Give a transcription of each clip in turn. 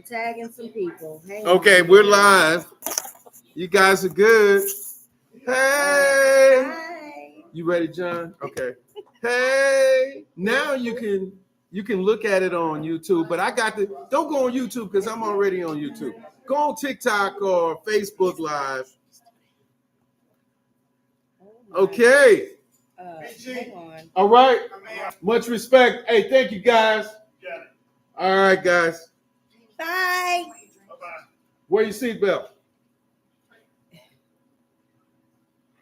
I'm tagging some people. Hang Okay, on. we're live. You guys are good. Hey. Hi. You ready, John? Okay. Hey. Now you can look at it on YouTube, but don't go on YouTube because I'm already on YouTube. Go on TikTok or Facebook Live. Okay. Hang on. All right. Much respect. Hey, thank you guys. All right, guys. Bye. Wear your seatbelt.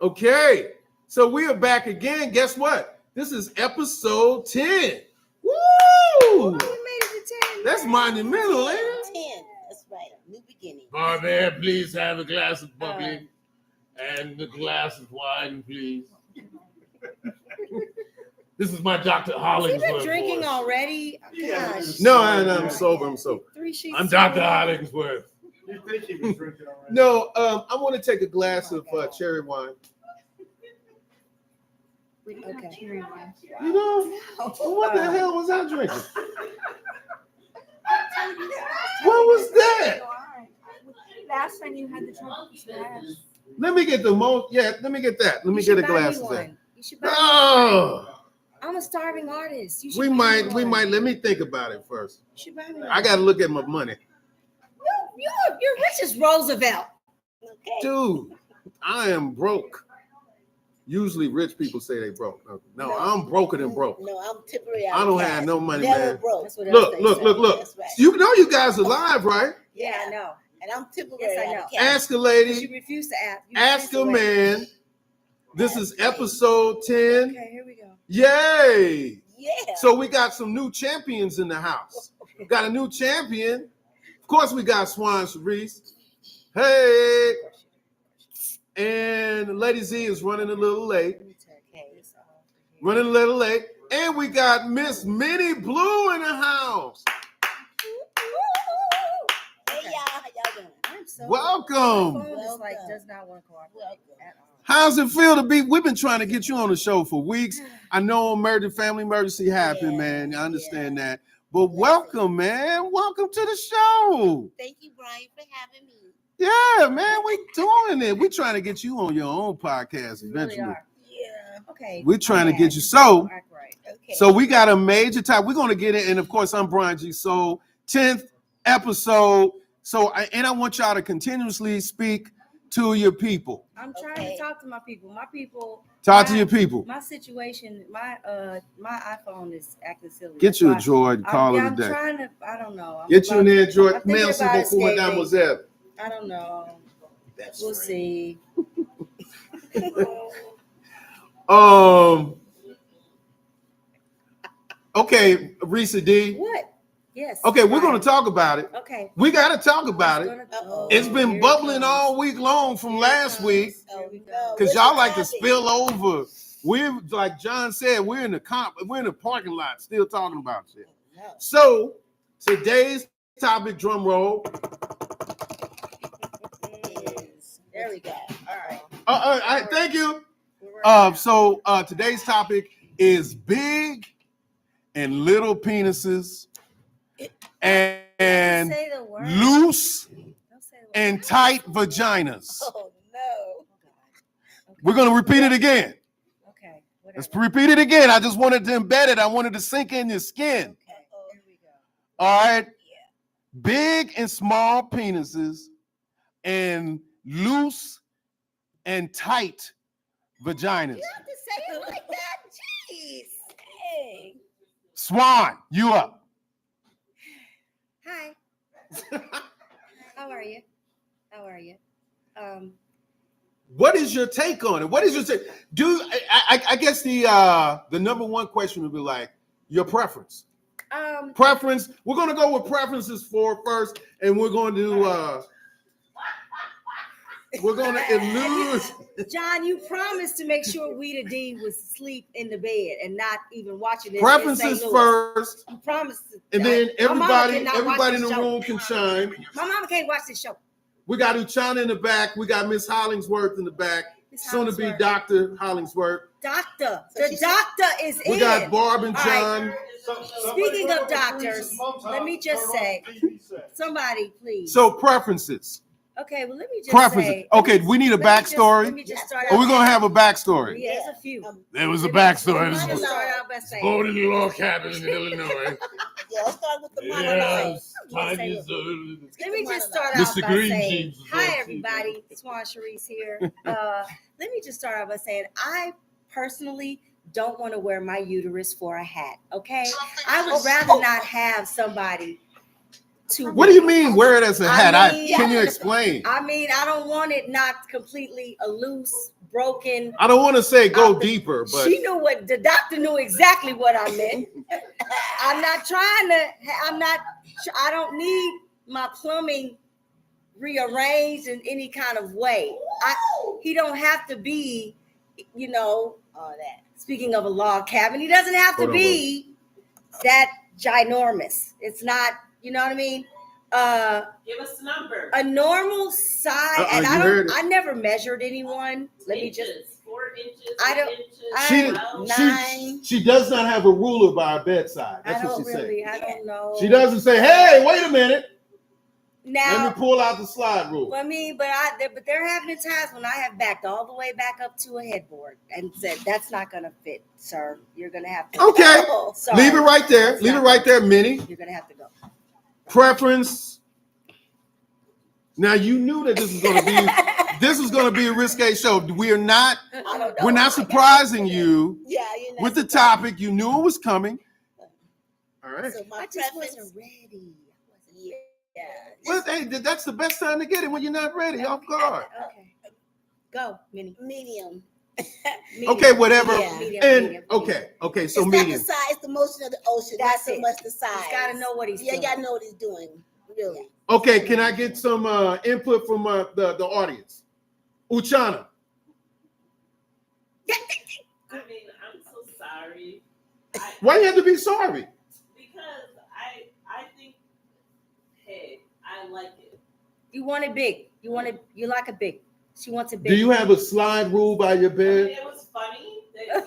Okay. So we are back again. Guess what? This is episode 10. Woo! Oh, we made it to 10. That's monumental, ain't it? 10. That's right. New beginning. Barman, please have a glass of bubbly and a glass of wine, please. This is my Dr. Has he Hollingsworth been drinking voice. already? Gosh. No, I'm sober. I'm sober. 3 sheets. I'm Dr. Hollingsworth. You think he was drinking already? No, I want to take a glass of cherry wine. Okay. You know, what the hell was I drinking? What was that? Last time you had the trouble with that. Let me get the most. Yeah, let me get that. Let me get a glass of that. You should buy me one. Oh, I'm a starving artist. You should we buy might. me We one. might. Let me think about it first. You should buy me one. I got to look at my money, You're rich as Roosevelt. Okay. dude. I am broke. Usually, rich people say they broke. No, I'm broker than broke. No, I'm temporary. I don't have no money, Never man. broke. That's what Look, everything look, says. look, look. That's right. You know you guys are live, right? Yeah, I know. And I'm temporary. Yes, I out know. of cash. Ask a Because lady. you refuse to ask. You Ask refuse a to wait. man. This is episode 10. Okay, here we go. Yay! Yeah. So we got some new champions in the house. Got a new champion. Of course, we got Swan Cerise. Hey! And Lady Z is running a little late. Let me take this off of here. Running a little late. And we got Miss Minnie Blue in the house. Hey, y'all. How y'all doing? I'm so Welcome. My phone just like does not want to cooperate Welcome. at all. How's it feel to be? We've been trying to get you on the show for weeks. I know family emergency happened, Yeah, man. I understand that. But welcome, man. Welcome to the show. Thank you, Brian, for having me. Yeah, man. We doing it. We trying to get you on your own podcast You really eventually. are. Yeah. Okay. We're trying to Okay. get you. So Act right. Okay. So we got a major time. We're going to get it. And of course, I'm Brian G. Soul, 10th episode. So, I want y'all to continuously speak to your people. I'm trying Okay. to talk to my people. My people. Talk to your people. My situation. My iPhone is acting silly. Get you a That's why droid. Call it a I'm day. trying to. I don't know. I'm Get you an about- Android. I'm thinking Merci about beaucoup, escaping. mademoiselle. I don't know. We'll see. Okay, Risa D. What? Yes. Okay, we're right. going to talk about it. Okay. We got to talk about it. Uh-oh. It's Here been it bubbling comes. all week long from Here it last comes. week. Oh, Here we no. go. Because What's y'all the like to topic? spill over. We're like John said, we're in the parking lot still talking about shit. No. So today's topic, drum roll. There we go. All right. Thank you. We're So today's topic is big and little penises and say the word. loose Don't say the word. and tight vaginas. Oh, no. We're gonna repeat it again. Okay. Whatever. Let's repeat it again. I just wanted to embed it. I wanted to sink in your skin. Okay. Here we go. All right. Big and small penises and loose and tight vaginas. You have to say it like that. Jeez. Hey. Swan, you up. Hi. How are you? How are you? What is your take on it? What is your take? I guess the number one question would be like your preference. Preference. We're gonna go with preferences first, and we're going to elude. John, you promised to make sure Weeda D was asleep in the bed and not even watching this. Preferences first, You promised. To, and then my mama everybody cannot watch in the this show. room can chime. My mama can't watch this show. We got Uchana in the back. We got Miss Hollingsworth in the back. Miss Soon to be Hollingsworth. Dr. Hollingsworth. Doctor. So The she's- doctor is We in. got Barb and All John. right. Speaking of doctors, let me just say, somebody please. So preferences. Okay, well, let me just Preferences. say. Okay, we need a backstory. Let me just start Or out. we're gonna have a backstory. Yeah, there's a few. There was a Let backstory. me just start out by saying. Born in a log cabin in Illinois. Yeah, let's start with the monologue. Yes, tiny as Let me just start out Mr. by Green saying, Jeans was hi on TV. everybody, Swan Sharice here. Let me just start out by saying, I personally don't want to wear my uterus for a hat, okay? I would rather not have somebody to. What do you mean wear it as a hat? mean- Can you explain? I mean, I don't want it not completely a loose, broken. I don't want to say go deeper, but She knew what the doctor knew exactly what I meant. I'm not trying to. I don't need my plumbing rearranged in any kind of way. He don't have to be, all that. Speaking of a log cabin, he doesn't have to be that ginormous. It's not. You know what I mean? Give us a number. A normal size, and I never measured anyone. Let me just. 4 inches. I don't- 8 inches, she does not have a ruler by her bedside. That's what she said. I don't know. She doesn't say, "Hey, wait a minute. Now, Let me pull out the slide rule." I mean, but there have been times when I have backed all the way back up to a headboard and said, "That's not going to fit, sir. You're going to have to." Okay. Sorry. Leave it right there. Leave it right there, Minnie. You're going to have to go. Preference. Now you knew that this was going to be a risque show. We're not surprising you with the topic. You knew it was coming. All right. So my I just preference, wasn't ready. yeah. Well, hey, that's the best time to get it when you're not ready. Off guard. Okay. Go, Minnie. Medium. Medium. Okay, whatever. Yeah. Medium. Okay. So It's not medium. the size, it's the motion of the ocean. That's not so it. much the size. He's got to know what he's Yeah, doing. you gotta know what he's doing. Really. Okay, can I get some input from the audience? Uchana. I mean, I'm so sorry. Why you have to be sorry? Because I think, hey, I like it. You want it big. You like it big. She wants it big. Do you have a slide rule by your I mean, bed? it was funny that I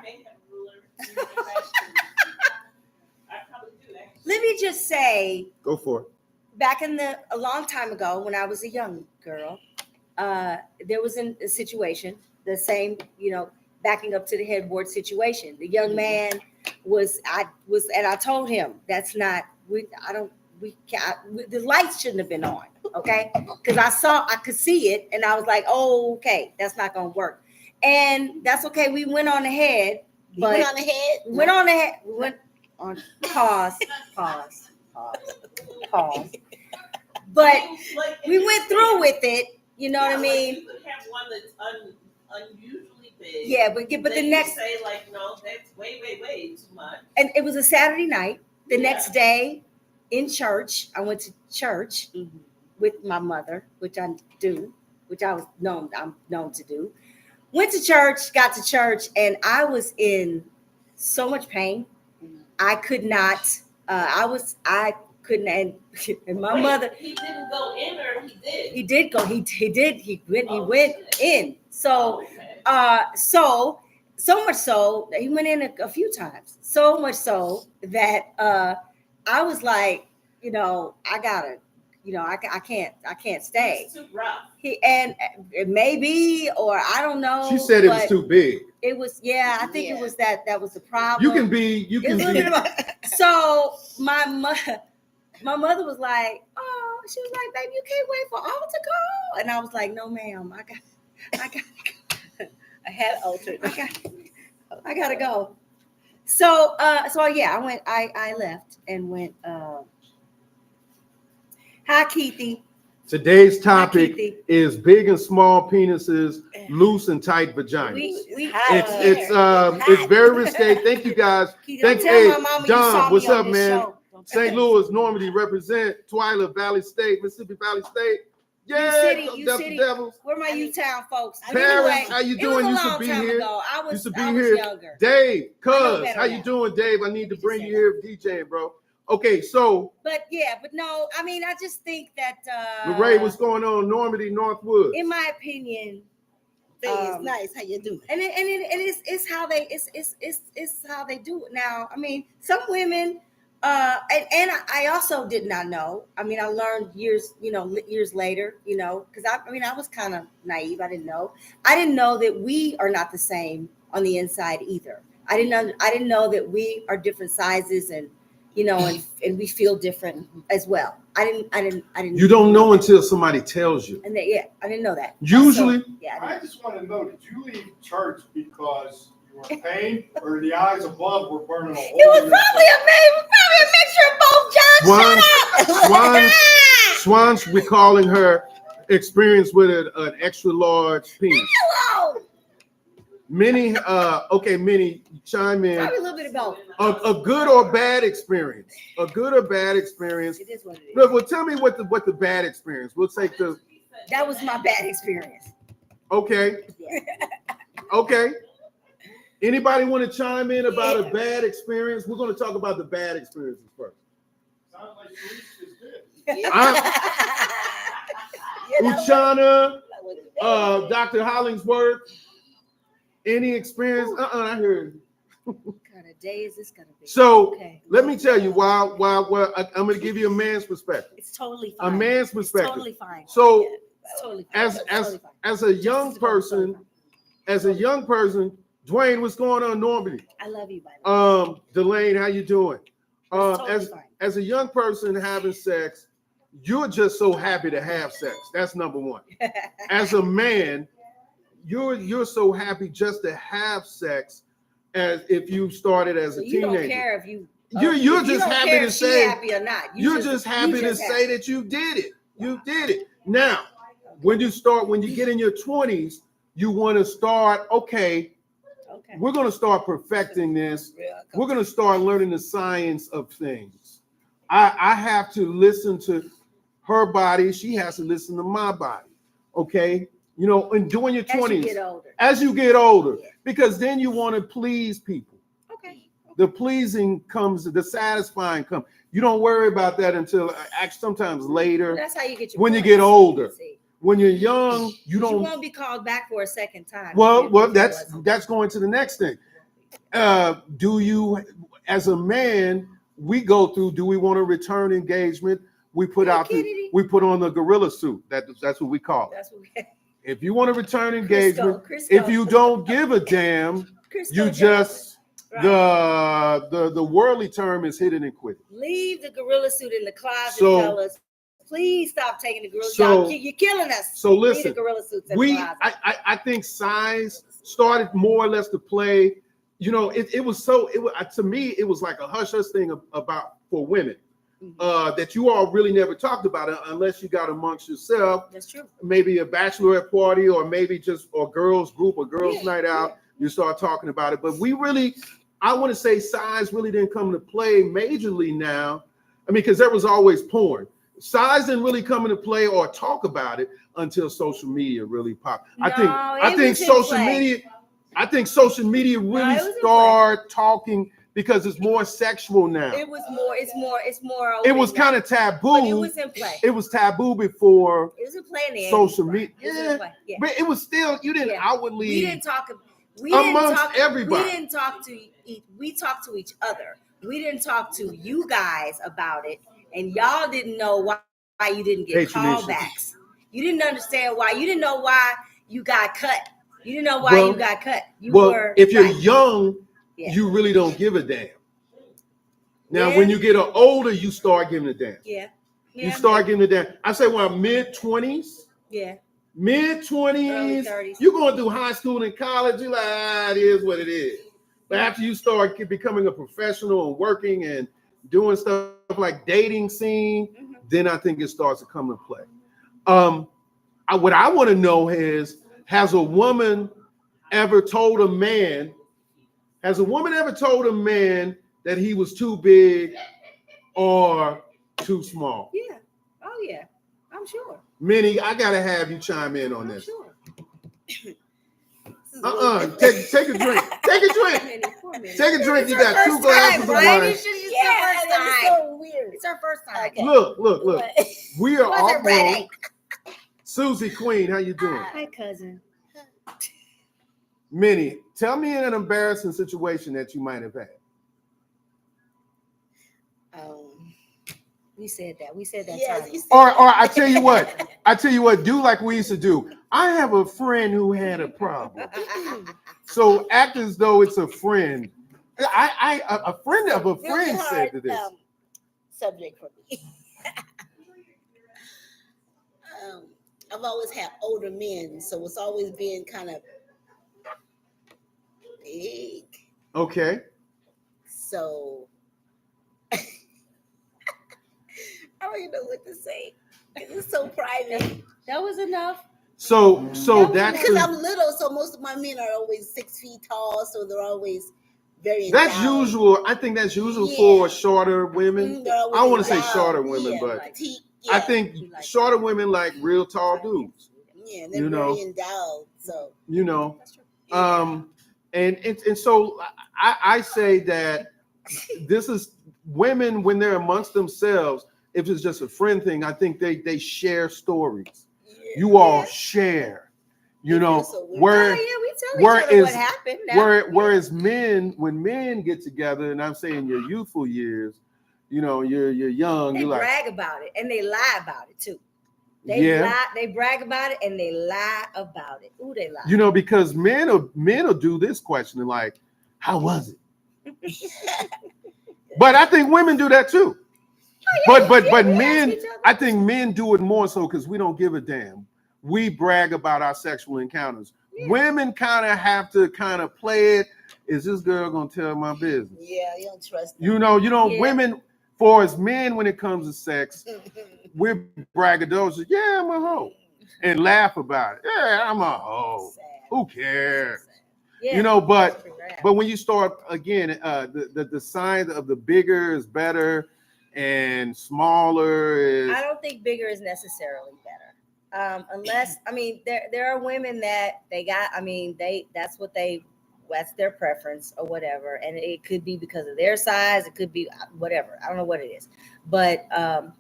may have a ruler. I probably do that. Let me just say, Go for it. back a long time ago when I was a young girl, there was a situation, the same, backing up to the headboard situation. The young man and I told him that's not, the lights shouldn't have been on, okay? Because I could see it and I was like, oh, okay, that's not gonna work. And that's okay, we went on ahead. You went on ahead? We went on pause. But we went through with it, you know what I mean? You could have one that's unusually big. Yeah, but Then the you next, say no, that's way too much. and it was a Saturday night. The Yeah. next day in church, I went to church with my mother, which I'm known to do. Went to church, got to church, and I was in so much pain. I could not. I couldn't. And my mother. He didn't go in, or he did. He did go. He did. He went in. So. Okay. So much so that he went in a few times. So much so that I was like, I gotta, I can't stay. It's too rough. And it may be, or I don't know. She said it was too big. It was, I think it was that was the problem. You can be. So my mother was like, oh, she was like, baby, you can't wait for all to go. And I was like, no, ma'am, I got. I had altered. I gotta go. So yeah, I left and went. Hi, Keithy. Today's topic Keithy. is big and small penises, loose and tight vaginas. It's very risque. Thank you guys. Keithy, Thank don't tell you, my mama you saw Don. me What's on up, this man? show. St. Louis, Normandy represent Twyla Valley State, Mississippi Valley State. Yeah, You Delta city. Devils. Where my U-Town folks? But Paris, anyway, how you it doing? was You a should long be time here. ago. I was here. younger. Dave, I know cuz, better how you now. doing, Dave? I need to Let me bring just you say here, DJing, bro. Okay, so But no. I mean, I just think that Lorraine, what's going on? Normandy, Northwood. in my opinion, It's nice. How you doing? And it's how they it's how they do it now. I mean, some women, and I also did not know. I mean, I learned years later, because I was kind of naive. I didn't know that we are not the same on the inside either. I didn't know that we are different sizes and we feel different as well. I didn't. You don't know until somebody tells you. And I didn't know that. Usually, I just want to know, did you leave church because you were in pain or the eyes above were burning a hole? It was probably a mixture of both, John. Swans recalling her experience with an extra large penis. Hello. Minnie, Minnie, chime in. Probably a little bit of both. A good or bad experience. A good or bad experience. It is what it is. Well, tell me what the bad experience. We'll take That was my bad experience. Okay. Yeah. Okay. Anybody want to chime in about a bad experience? We're going to talk about the bad experiences first. Sounds like Sharice is good. Uchana, Dr. Hollingsworth, any experience? I heard. What kind of day is this gonna be? So okay. Let me tell you why I'm going to give you a man's perspective. It's totally fine. A man's perspective. It's totally fine. So it's totally fine. as a young person, Dwayne, what's going on, Normandy? I love you, by the way. Delane, how you doing? Totally fine. As a young person having sex, you're just so happy to have sex. That's number one. As a man, you're so happy just to have sex, as if you started as a teenager. You don't care if you. You're just happy to say. Happy or not. You're just happy to say that you did it. You did it. Now, when you get in your 20s, you want to start. Okay. We're going to start perfecting this. We're going to start learning the science of things. I have to listen to her body. She has to listen to my body. Okay. And during your 20s, as you get older, because then you want to please people. Okay. The pleasing comes, the satisfying comes. You don't worry about that until sometimes later. That's how you get your when points. You get older. When you're young, you won't be called back for a second time. Well, that's going to the next thing. Do you, as a man, we go through? Do we want to return engagement? We put on the gorilla suit. That's what we call it. That's what if you want to return engagement, if you don't give a damn, you just the worldly term is hit it and quit it. Leave the gorilla suit in the closet, fellas. Please stop taking the gorilla suit. You're killing us. So listen, I think size started more or less to play. To me, it was like a hush hush thing for women. That you all really never talked about it unless you got amongst yourself. That's true. Maybe a bachelorette party or maybe just a girls group or girls night out. You start talking about it. But I want to say size really didn't come into play majorly now. I mean, because there was always porn. Size didn't really come into play or talk about it until social media really popped. I think social media really started talking because it's more sexual now. It's more. It was kind of taboo. But it was in play. It was taboo before. It was in play in the social media. Yeah. But it was still, you didn't outwardly. We didn't talk. Everybody. We didn't talk to. We talked to each other. We didn't talk to you guys about it, and y'all didn't know why you didn't get callbacks. You didn't understand why. You didn't know why you got cut. You didn't know why you got cut. If you're young, you really don't give a damn. Now, when you get older, you start giving a damn. You start giving a damn. I say, mid-20s. Yeah. Mid-20s. You're going through high school and college. You're like, it is what it is. But after you start becoming a professional and working and doing stuff like dating scene, then I think it starts to come into play. What I want to know is, has a woman ever told a man that he was too big or too small? Yeah. Oh yeah. I'm sure. Minnie, I gotta have you chime in on this. Sure. Take a drink. Take a drink. Take a drink. You got 2 glasses of wine. It's so weird. It's our first time. Okay. Look. We are all Susie Queen, how you doing? Hi, cousin. Minnie, tell me an embarrassing situation that you might have had. We said that. We said that. Yes, time. you said Or that. I tell you what, do like we used to do. I have a friend who had a problem. So act as though it's a friend. A friend of a Really friend said hard, to this. subject for me. I've always had older men, so it's always been kind of big. Okay. So I don't even know what to say. It's so private. That was enough. So that's Because I'm little, so most of my men are always 6 feet tall, so they're always very that's endowed. usual. I think that's usual Yeah. for shorter women. They're always I don't want to say endowed. shorter women, Yeah, but petite, I yeah. think shorter women like real tall dudes. Yeah, they're very endowed. So and so I say that this is women when they're amongst themselves. If it's just a friend thing, I think they share stories. yeah. You all share, They feel know, so weird. where Oh, yeah, we tell each other what happened. whereas men, when men get together, and I'm saying your youthful years, you're young, They you're like, brag about it and they lie about it too. yeah. They brag about it and they lie about it. Ooh, they lie. Because men will do this question like, how was it? But I think women do that too. But men, I think men do it more so because we don't give a damn. We brag about our sexual encounters. Yeah. Women kind of have to kind of play it. Is this girl gonna tell my business? Yeah, you don't trust them. You know, women, for as men, when it comes to sex, we're braggadocious. Yeah, I'm a hoe, and laugh about it. Yeah, I'm a hoe. Sad. Who cares? Yeah, But when you start again, the sign of the bigger is better, and smaller is. I don't think bigger is necessarily better, unless there are women that that's their preference or whatever, and it could be because of their size, it could be whatever. I don't know what it is, but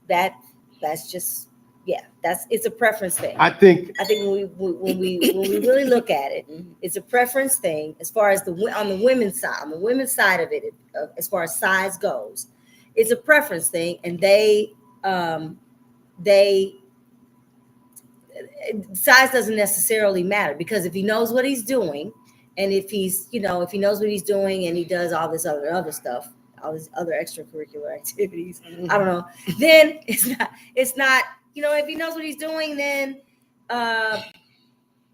that's just. Yeah, it's a preference thing. I think when we really look at it, it's a preference thing. As far as on the women's side of it, as far as size goes, it's a preference thing, and they size doesn't necessarily matter, because if he knows what he's doing, and if he knows what he's doing, and he does all this other stuff, all these other extracurricular activities, I don't know, then it's not. If he knows what he's doing, then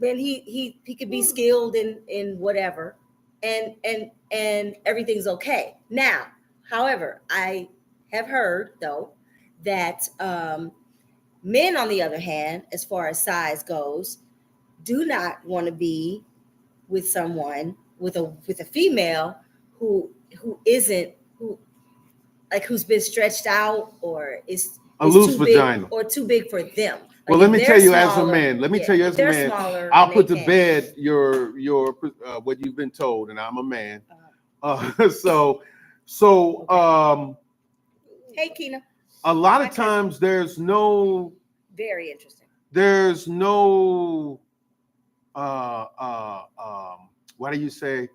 he could be skilled in whatever, and everything's okay. Now, however, I have heard though that men, on the other hand, as far as size goes, do not want to be with someone with a female who's been stretched out or is a loose too vagina big or too big for them. Well, let me tell you as a man. I'll put to bed your what you've been told, and I'm a man. Hey, Keena. A lot of times there's no. Very interesting. There's no. What do you say?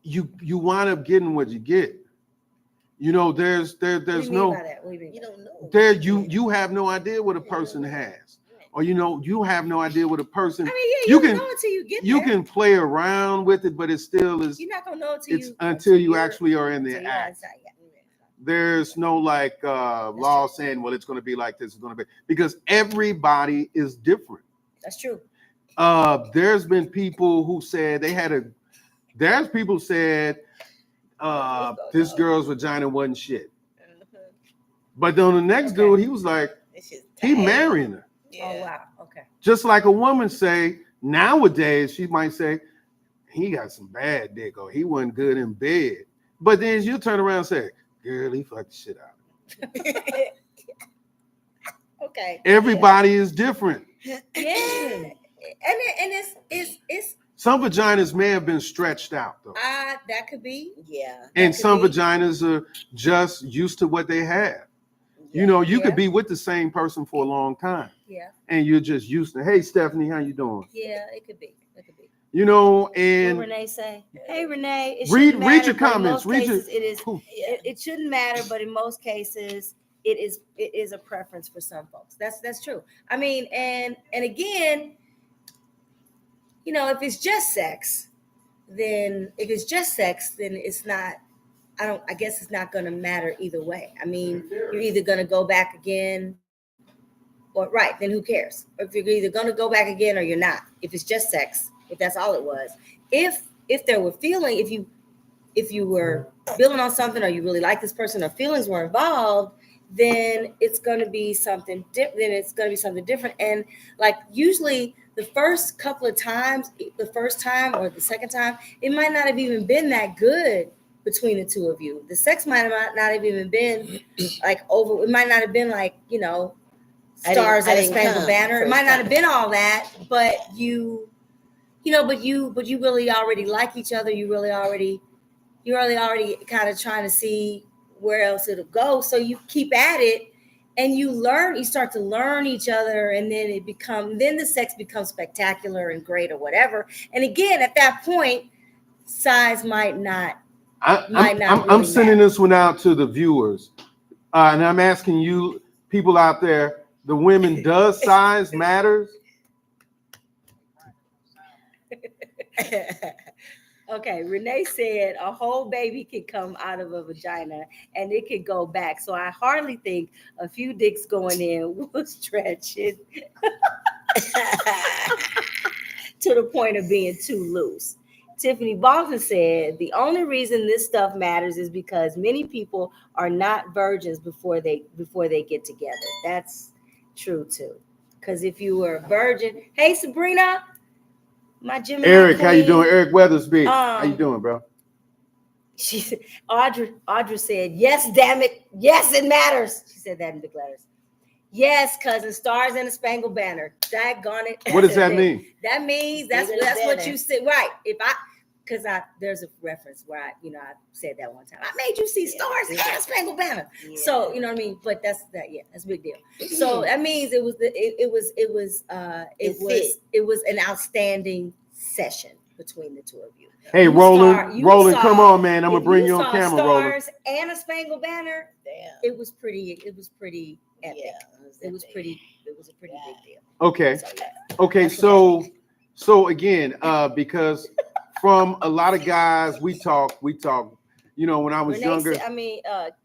You wind up getting what you get. There's no. You don't know. There you have no idea what a person has, or you have no idea what a person. You can know until you get there. You can play around with it, but it still is. You're not gonna know until you actually are in the act. There's no law saying, well, it's going to be like this. It's going to be, because everybody is different. That's true. There's been people who said there's people said this girl's vagina wasn't shit. But then the next dude, he was like, he marrying her. Yeah. Oh, wow. Okay. Just like a woman say, nowadays, she might say, he got some bad dick, or he wasn't good in bed. But then you turn around and say, girl, he fucked the shit out. Okay. Everybody is different. Yeah. And it's some vaginas may have been stretched out though. That could be. Yeah. And some vaginas are just used to what they have. You know, you Yeah. could be with the same person for a long time. Yeah. And you're just used to, hey, Stephanie, how you doing? Yeah, it could be. It could be. You know, What and Renee say? Hey, Renee. It read shouldn't matter, your but in comments. most cases, it is. Cool. It shouldn't matter, but in most cases, it is a preference for some folks. That's true. I mean, and again, you know, if it's just sex, then it's not. I guess it's not going to matter either way. I mean, you're either going to go back again, or right, then who cares? Or if you're either going to go back again or you're not. If it's just sex, if that's all it was. If there were feeling, if you were building on something, or you really like this person, or feelings were involved, then it's going to be something different. Then it's going to be something different. And like usually the first couple of times, the first time or the second time, it might not have even been that good between the two of you. The sex might not have even been like over. It might not have been like, you know, stars and a spangled banner. It might not have been all that, but you really already like each other. You're really already kind of trying to see where else it'll go. So you keep at it, and you start to learn each other, and then then the sex becomes spectacular and great or whatever. And again, at that point, size might not. I'm sending this one out to the viewers, and I'm asking you, people out there, the women, does size matters? Okay, Renee said a whole baby can come out of a vagina and it could go back. So I hardly think a few dicks going in will stretch it to the point of being too loose. Tiffany Baldwin said the only reason this stuff matters is because many people are not virgins before they get together. That's true too. Because if you were a virgin, hey Sabrina, my Gemini Eric, queen. how you doing? Eric Weathersby, how you doing, bro? She said, Audra said, yes, damn it. Yes, it matters. She said that in big letters. Yes, cousin, stars and a spangled banner. Daggone it. What does that mean? That means that's what you said. Right. There's a reference where I said that one time. I made you see stars and a spangled banner. Yeah. So, you know what I mean? But that's a big deal. So that means it was an outstanding session between the two of you. Hey, Roland, come on, man. I'm gonna bring you on camera, Roland. Stars and a spangled banner. Damn. It was pretty epic. Yeah, it was a pretty big deal. Okay. So again, because from a lot of guys we talk, you know, when I was younger.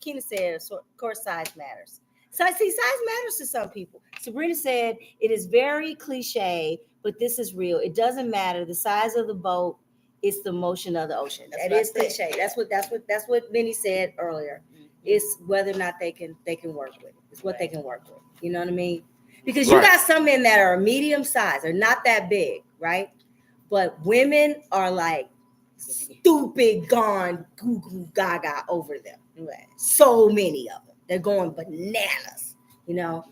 Keena said, of course, size matters. So I see size matters to some people. Sabrina said it is very cliche, but this is real. It doesn't matter the size of the boat; it's the motion of the ocean. That is cliche. That's what Minnie said earlier. Mm-hmm. It's whether or not they can work with it. It's what they can work with. You know what I mean? Because you got some men that are medium size, they're not that big, right? But women are like stupid, gone goo goo gaga over them. Right. So many of them. They're going bananas, you know.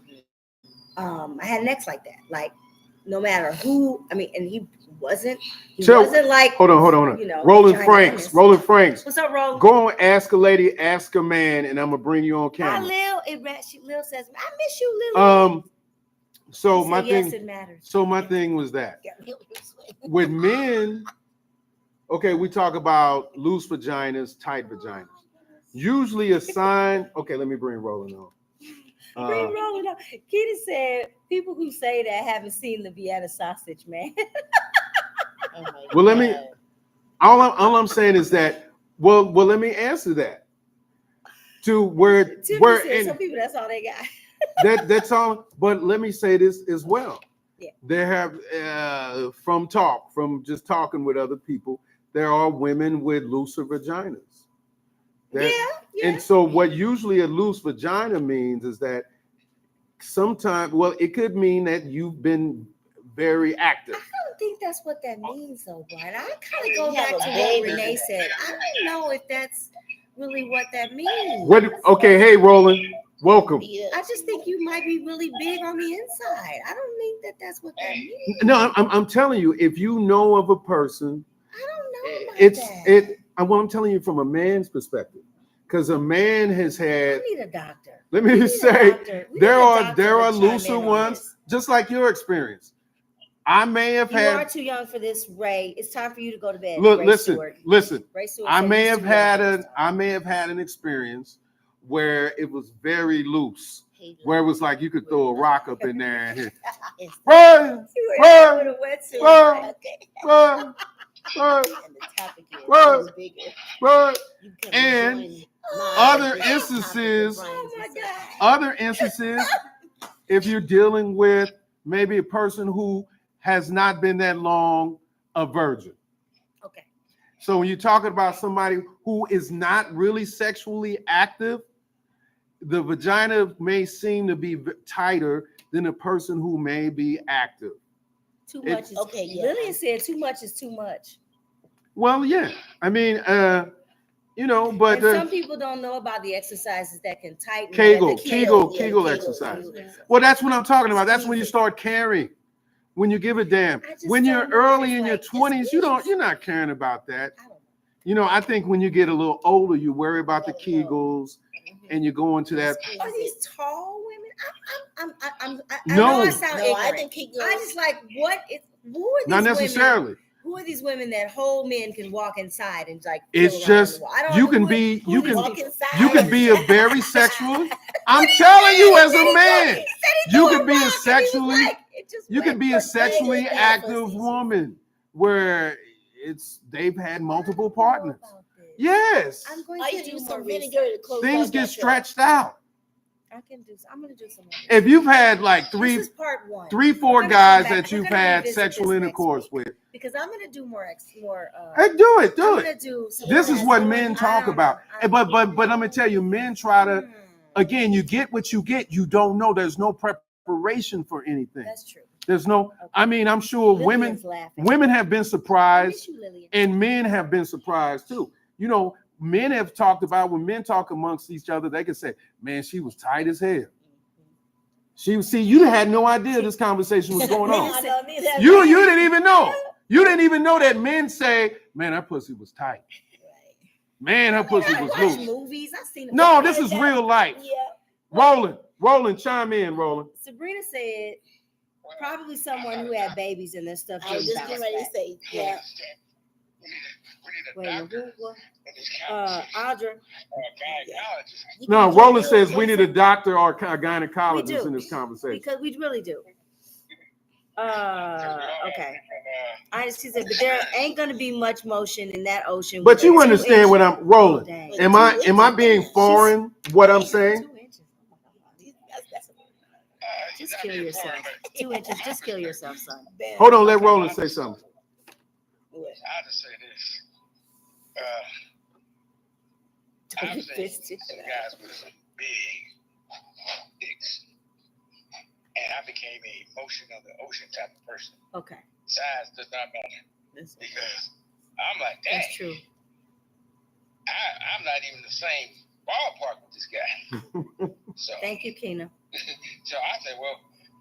I had an ex like that. Like, no matter who, and he wasn't like. Hold on. You know, Roland Franks. What's up, Roland? Go on, ask a lady, ask a man, and I'm gonna bring you on camera. Hi, Lil says, I miss you, Lil. So my thing was that with men, okay, we talk about loose vaginas, tight vaginas. Usually a sign. Okay, let me bring Roland on. Bring Roland on. Keita said, people who say that haven't seen the Vienna sausage, man. Well, let me. All I'm saying is that. Well, let me answer that. To where some people, that's all they got. That's all. But let me say this as well. Yeah. There have from just talking with other people, there are women with looser vaginas. Yeah. And so what usually a loose vagina means is that sometimes, well, it could mean that you've been very active. I don't think that's what that means, though, Brian. I kind of go back to what Renee said. I don't know if that's really what that means. Okay, hey, Roland, welcome. I just think you might be really big on the inside. I don't think that that's what that means. No, I'm telling you, if you know of a person, I don't know about that. Well, I'm telling you from a man's perspective, because a man has had. I need a doctor. Let me say, there are looser looser ones, just like your experience. I may have You had. are too young for this, Ray. It's time for you to go to bed. Look, Ray listen. Stewart. Ray Stewart I said may he's have too young had for this an experience where it was very loose, where it was like you could throw a rock up in there and hit. Run, time. With a wetsuit. run, Okay. run, run, And the topic is Run. who's bigger. run. You come And join other mine. instances, Oh my God. other instances, if you're dealing with maybe a person who has not been that long a virgin. Okay. So when you're talking about somebody who is not really sexually active, the vagina may seem to be tighter than a person who may be active. Too much is Okay, yeah. Lillian said too much is too much. Well, yeah. I mean, but And some people don't know about the exercises that can tighten. Kegel Kegel exercise. exercise. Well, that's what I'm talking about. That's when you start caring. When you give a damn. I just When you're don't know if early it's in your like, just 20s, you're not caring about that. I think when you get a little older, you worry about the Kegels and you go into that. Are these tall women? I No. know I sound No, ignorant. I think he goes. I just like who are these Not women? necessarily. Who are these women that whole men can walk inside and like? It's feel around just the wall? I don't you know can who- be who you these can walk people- inside. you can be a very sexual. I'm telling you, as a man, you can be a sexually you can be a sexually active woman where they've had multiple partners. Yes, I'm going I to can do use more some research. vinegar to close things out get that stretched out. I'm going to do some more. If you've had like This is part one. 3-4 We're gonna guys come back. that We're you've gonna had revisit sexual this next intercourse week. with, Because I'm going to do more. hey, do it. I'm going to do. some This more is what exploring. men I talk don't about. know. But I'm gonna tell you, men try to. Again, you get what you get. You don't know. There's no preparation for anything. That's true. There's no. Okay. I mean, I'm sure Lillian's laughing. women have been I surprised, miss you, Lillian. and men have been surprised too. Men have talked about when men talk amongst each other, they can say, "Man, she was tight as hell." You had no idea this conversation was going on. I don't need that. You didn't even know. You didn't even know that men say, "Man, that pussy was tight. Man, her pussy I was watch loose." movies. I've seen them. No, this is real life. Yeah. Roland, chime in, Roland. Sabrina said probably someone who had babies and their stuff. I was didn't just getting bounce ready to back. say, yeah. Wait a minute, who? Audra. No, Roland says we need a doctor or a gynecologist We do. in this conversation. Because we really do. Okay. She said, but there ain't gonna be much motion in that ocean. But with you a understand 2 what inch- I'm Roland. dang. Am I being foreign? What I'm saying? 2 inches. Just kill yourself. 2 inches. Just kill yourself, son. Hold on, let Roland say something. I'll just say this. I've seen some guys with some big dicks. And I became a motion of the ocean type of person. Okay. Size does not matter. Because I'm like, dang, That's true. I'm not even the same ballpark with this guy. So, Thank you, Kina. so I said, well,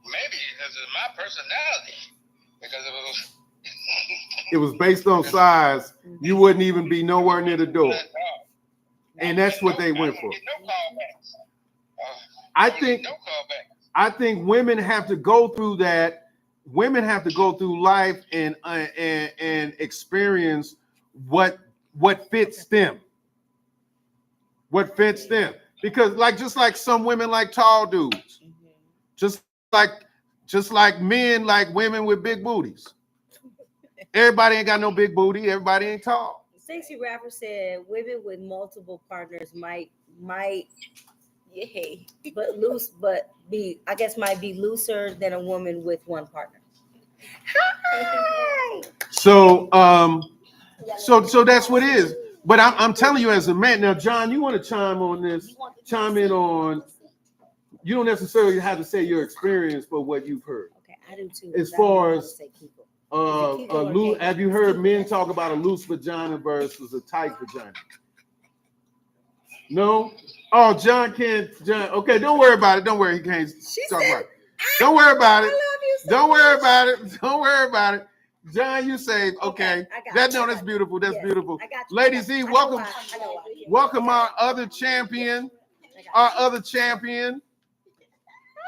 maybe because of my personality, because It was based on size. You wouldn't even be nowhere near the door. And that's what they went for. No callbacks. I think women have to go through that. Women have to go through life and experience what fits them. What fits them. Because just like some women like tall dudes. Just like men like women with big booties. Everybody ain't got no big booty. Everybody ain't tall. Stacey Rapper said women with multiple partners might might be looser than a woman with one partner. Hi. So that's what it is. But I'm telling you as a man. Now, John, you want to chime on this? Chime in on. You don't necessarily have to say your experience, but what you've heard. Okay, I do too. As far as Kegel. have you heard men talk about a loose vagina versus a tight vagina? No? Oh, John can't. John, okay, don't worry about it. Don't worry, he can't talk about it. Don't worry about it. I love you so Don't worry much. about it. Don't worry about it. John, you saved. Okay. I got That you. no, that's beautiful. That's Yes, beautiful. I got you. Lady Z, I know welcome. why. I know why. Welcome our other champion. I got Our you. other champion.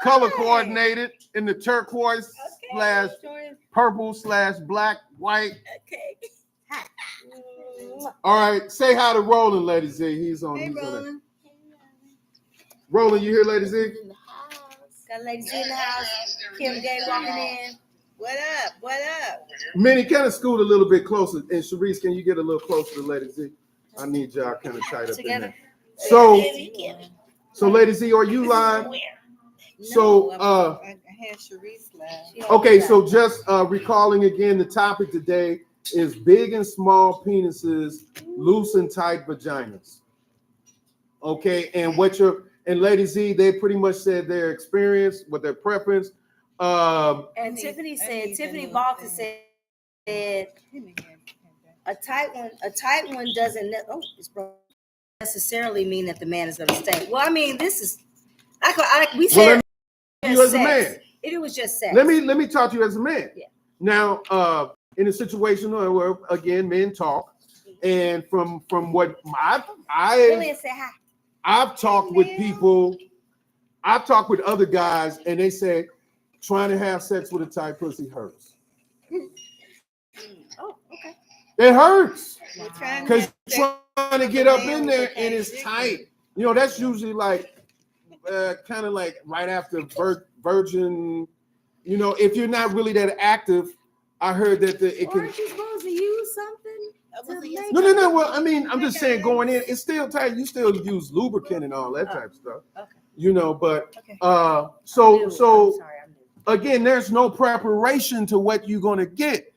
Color Hey. coordinated in the turquoise slash purple slash black, white. Okay. Hi. All right. Say hi to Roland, Lady Z. He's on. Hey, he's on it. Roland. Roland, you here, Lady Z? In the house. Got ladies in the house. Kim Gay walking in. What up? What up? Minnie, kind of scoot a little bit closer. And Sharice, can you get a little closer to Lady Z? I need y'all kind of tight up in Together. there. So Lady Z, are you live? So, I had Sharice live. okay, so just recalling again, the topic today is big and small penises, loose and tight vaginas. Okay, and Lady Z, they pretty much said their experience, what their preference. And Tiffany Balker said a tight one doesn't necessarily mean that the man is going to stay. Well, I mean, this is we said you as a man. It was just sex. Let me talk to you as a man. Yeah. Now, in a situation where again men talk, and from what Really say hi. I've talked with people, I've talked with other guys, and they say trying to have sex with a tight pussy hurts. Oh, okay. It hurts Wow. because trying to get up in there and it's tight. You know, that's usually like kind of like right after virgin. You know, if you're not really that active, I heard that it can. Aren't you supposed to use something? No. Well, I mean, I'm just saying, going in, it's still tight. You still use lubricant and all that type of stuff. Okay. You know, but Okay. so I'm sorry, I'm new. again, there's no preparation to what you're gonna get,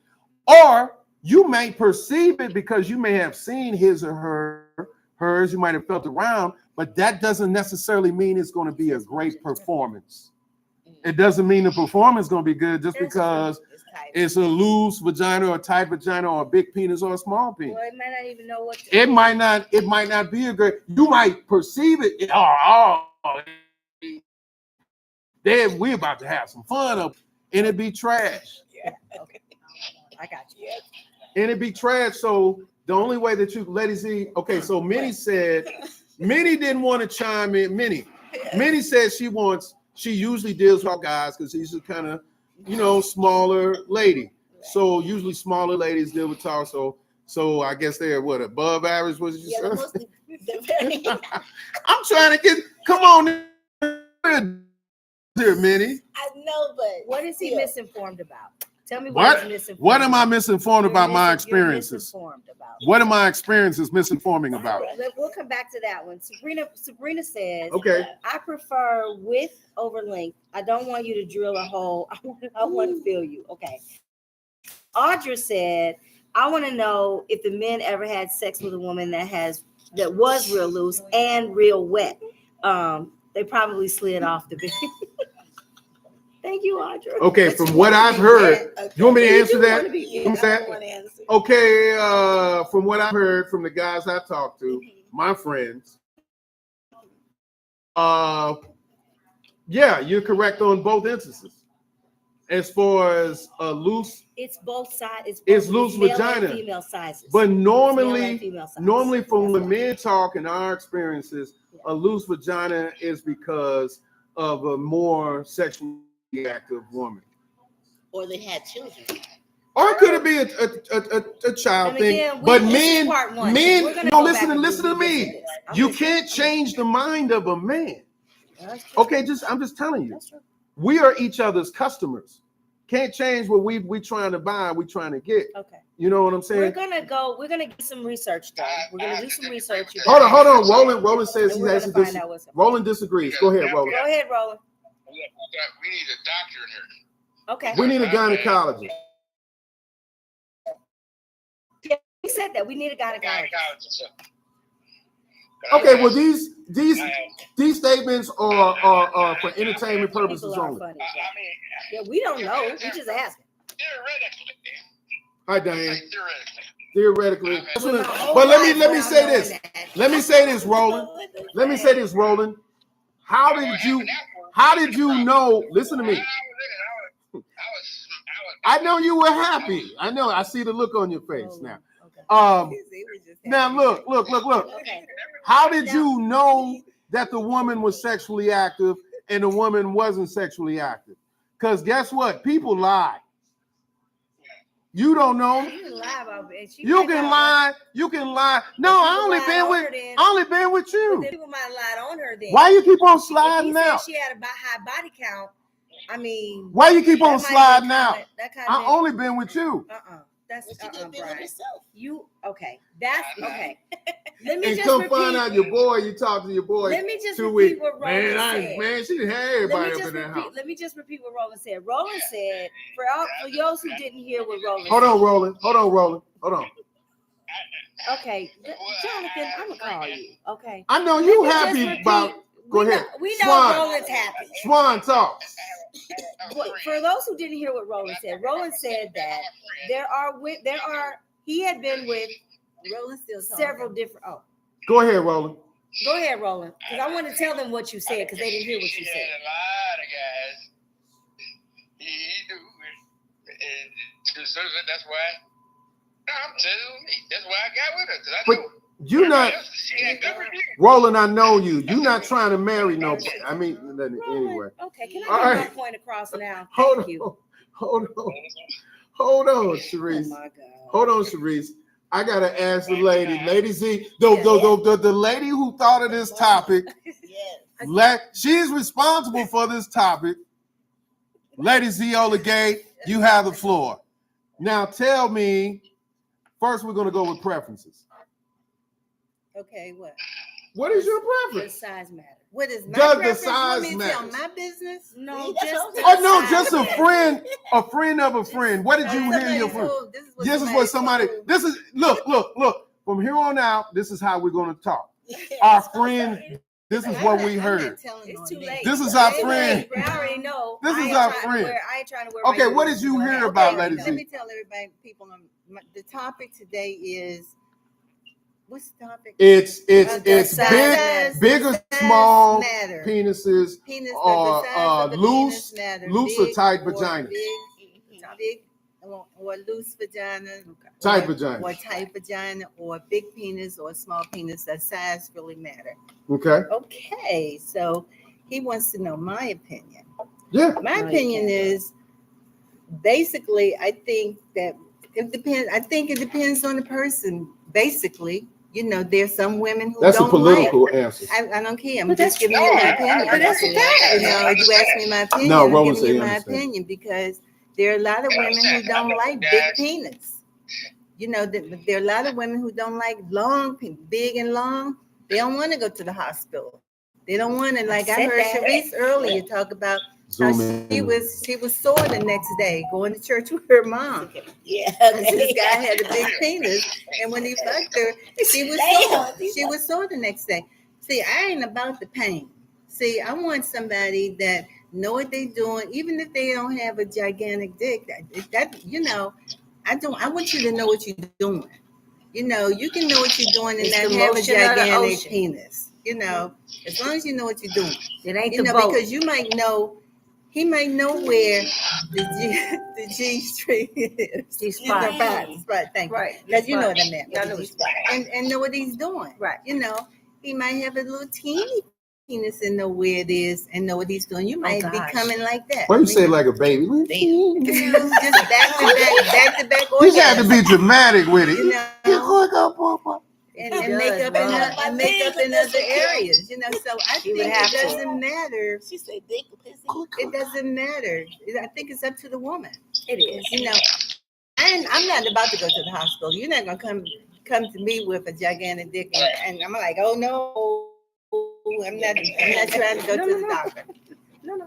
or you may perceive it because you may have seen his or hers. You might have felt around, but that doesn't necessarily mean it's going to be a great performance. It doesn't mean the performance is going to be good just because it's a loose vagina or a tight vagina or a big penis or a small penis. Well, it might not even know what. It might not be a great. You might perceive it. We're about to have some fun up, and it be trash. Yeah. Okay. I got you. And it'd be trash. So the only way that you, Lady Z, okay, so Minnie didn't want to chime in. Minnie said she usually deals with guys because she's a kind of, smaller lady. So usually smaller ladies deal with talk. So I guess they're what, above average? What did you say? Mostly, very, I'm trying to come on there, Minnie. I know, but What is he misinformed about? Tell me What? he's misinformed. What am I misinformed You're about my you're experiences? misinformed about. What are my experiences misinforming about? We'll come back to that one. Sabrina says, Okay. I prefer width over length. I don't want you to drill a hole. I want to feel you. Okay. Audra said, I want to know if the men ever had sex with a woman that was real loose and real wet. They probably slid off the bed. Thank you, Audra. Okay, from what I've heard, you want me to answer that? Okay, from what I've heard from the guys I talked to, my friends, yeah, you're correct on both instances. As far as loose, it's both sides. It's loose male vagina. and female sizes. But Male and normally female sizes. from when men talk in our experiences, a loose vagina is because of a more sexually active woman. or they had children. Or could it be a child And thing? again, But this is men, part one. We're gonna go back and listen to revisit me. this. I'm You listening. can't change the mind of a man. That's true. Okay, I'm just telling you. That's true. We are each other's customers. Can't change what we trying to buy, we trying to get. Okay. You know what I'm saying? We're gonna get some research done. We're gonna do some research. You Hold guys. on. Roland says And he we're has gonna to find out what's up. Roland disagrees. Go ahead, Roland. Go ahead, Roland. We need a doctor in here. Okay. We need a gynecologist. Yeah, we said that. We need a gynecologist. Gynecologist. Okay, well these statements are for entertainment purposes People are only. funny. I mean, Yeah, we don't know. We just asking. theoretically. Hi, Diane. Like, theoretically. Theoretically. But let me say this. Let me say this, Roland. Let me say this, Roland. How did you know? Listen to me. I know you were happy. I know. I see the look on your face now. Okay. Now look. Okay. How did you know that the woman was sexually active and the woman wasn't sexually active? Because guess what? People lie. You don't know. You can lie about it. You can lie. You can lie. No, I only been with you. But people might have lied on her then. Why you keep on If sliding he out? said she had a high body count, I mean. Why you keep on that might be sliding a out? comment- that kind I of- only been with you. That's But you did build Brian. yourself. You okay? That's okay. Let me And just come repeat. find out your boy. You talk to your boy. Let me just 2 repeat weeks. what Roland said. Man, she didn't have everybody up in that house. Let me just repeat what Roland said. Roland said, for those who didn't hear what Roland Hold said. on, Roland. Hold on. Okay, Jonathan, I'm gonna call you. Okay. I know you Let me happy just about. repeat. Go We ahead. know- We know Swan. Roland's happy. Swan talk. For those who didn't hear what Roland said that he had been with Roland still several different. Oh, Go ahead, Roland. go ahead, Roland, because I want to tell them what you said because they didn't hear what you He said. had a lot of guys. He knew it. So that's why. No, I'm telling you, that's why I got with her. 'Cause I But knew you not, she had good reviews. Roland. I know you. You not trying to marry nobody. I mean, Roland, anyway. okay, can I All get right. my point across now? Hold Thank you. on, hold on, Sharice. Oh my God. Hold on, Sharice. I gotta ask the lady, Lady Z, the lady who thought of this topic. Yes. She's responsible for this topic. Lady Ziola Gay, you have the floor. Now tell me. First, we're gonna go with preferences. Okay, what? What is your Does preference? size matter? What is my Does the preference? size Want me to tell matter? my business? No, See, that's just what I'm Oh no, size just a matters. friend of a friend. What did you hear your friend? This is what somebody. This is look. From here on out, this is how we're gonna talk. Our friend. This is what we heard. It's too late. This is our It's too friend. late. I already know. This I is ain't our trying to friend. I ain't trying to wear. Okay, my what did you uniform. hear Okay, about okay, Lady Let Z? me tell everybody, people, the topic today is what's the topic? It's size big or Size small matter. penises Penis, or the size of the loose penis matter. or Big tight or vaginas. big or loose vagina. Tight or, vagina. Or tight vagina or big penis or small penis. That size really matter. Okay. Okay, so he wants to know my opinion. Yeah. My No, you opinion can't. is basically I think that it depends. I think it depends on the person. Basically, there's some women who That's a don't political answer. I don't care. I'm But just that's- giving you my opinion. but that's a fact. You asked me my opinion. No, I'm Roland giving said you he my understands. opinion because there are a lot of women who don't like big penis. There are a lot of women who don't like big and long. They don't want to go to the hospital. They don't want to. Like I said heard that. Sharice earlier talk about how Zoom she in. was sore the next day going to church with her mom. Yeah. This guy had a big penis, and when he fucked her, she was sore. She was sore the next day. See, I ain't about the pain. See, I want somebody that know what they're doing, even if they don't have a gigantic dick. I want you to know what you're doing. You can know what you're doing and It's not the have a motion of the gigantic ocean. penis. As long as you know what you're doing. It ain't the boat. Because you might know, he might know where the G string is. These spots. Right, thank you. Right. Because you know what I meant. Yeah, I know what you meant. And know what he's doing. Right. He might have a little teeny penis and know where it is and know what he's doing. You might be gosh. coming like that. Why you say it like a baby? Just back to back. You had to be dramatic with it. And He make does, up Ron. in other areas, So I He think would it have to. doesn't matter. She said dick pussy. It doesn't matter. I think it's up to the woman. It is. I'm not about to go to the hospital. You're not gonna come to me with a gigantic dick, and I'm like, oh no, I'm not trying to go to the doctor. No.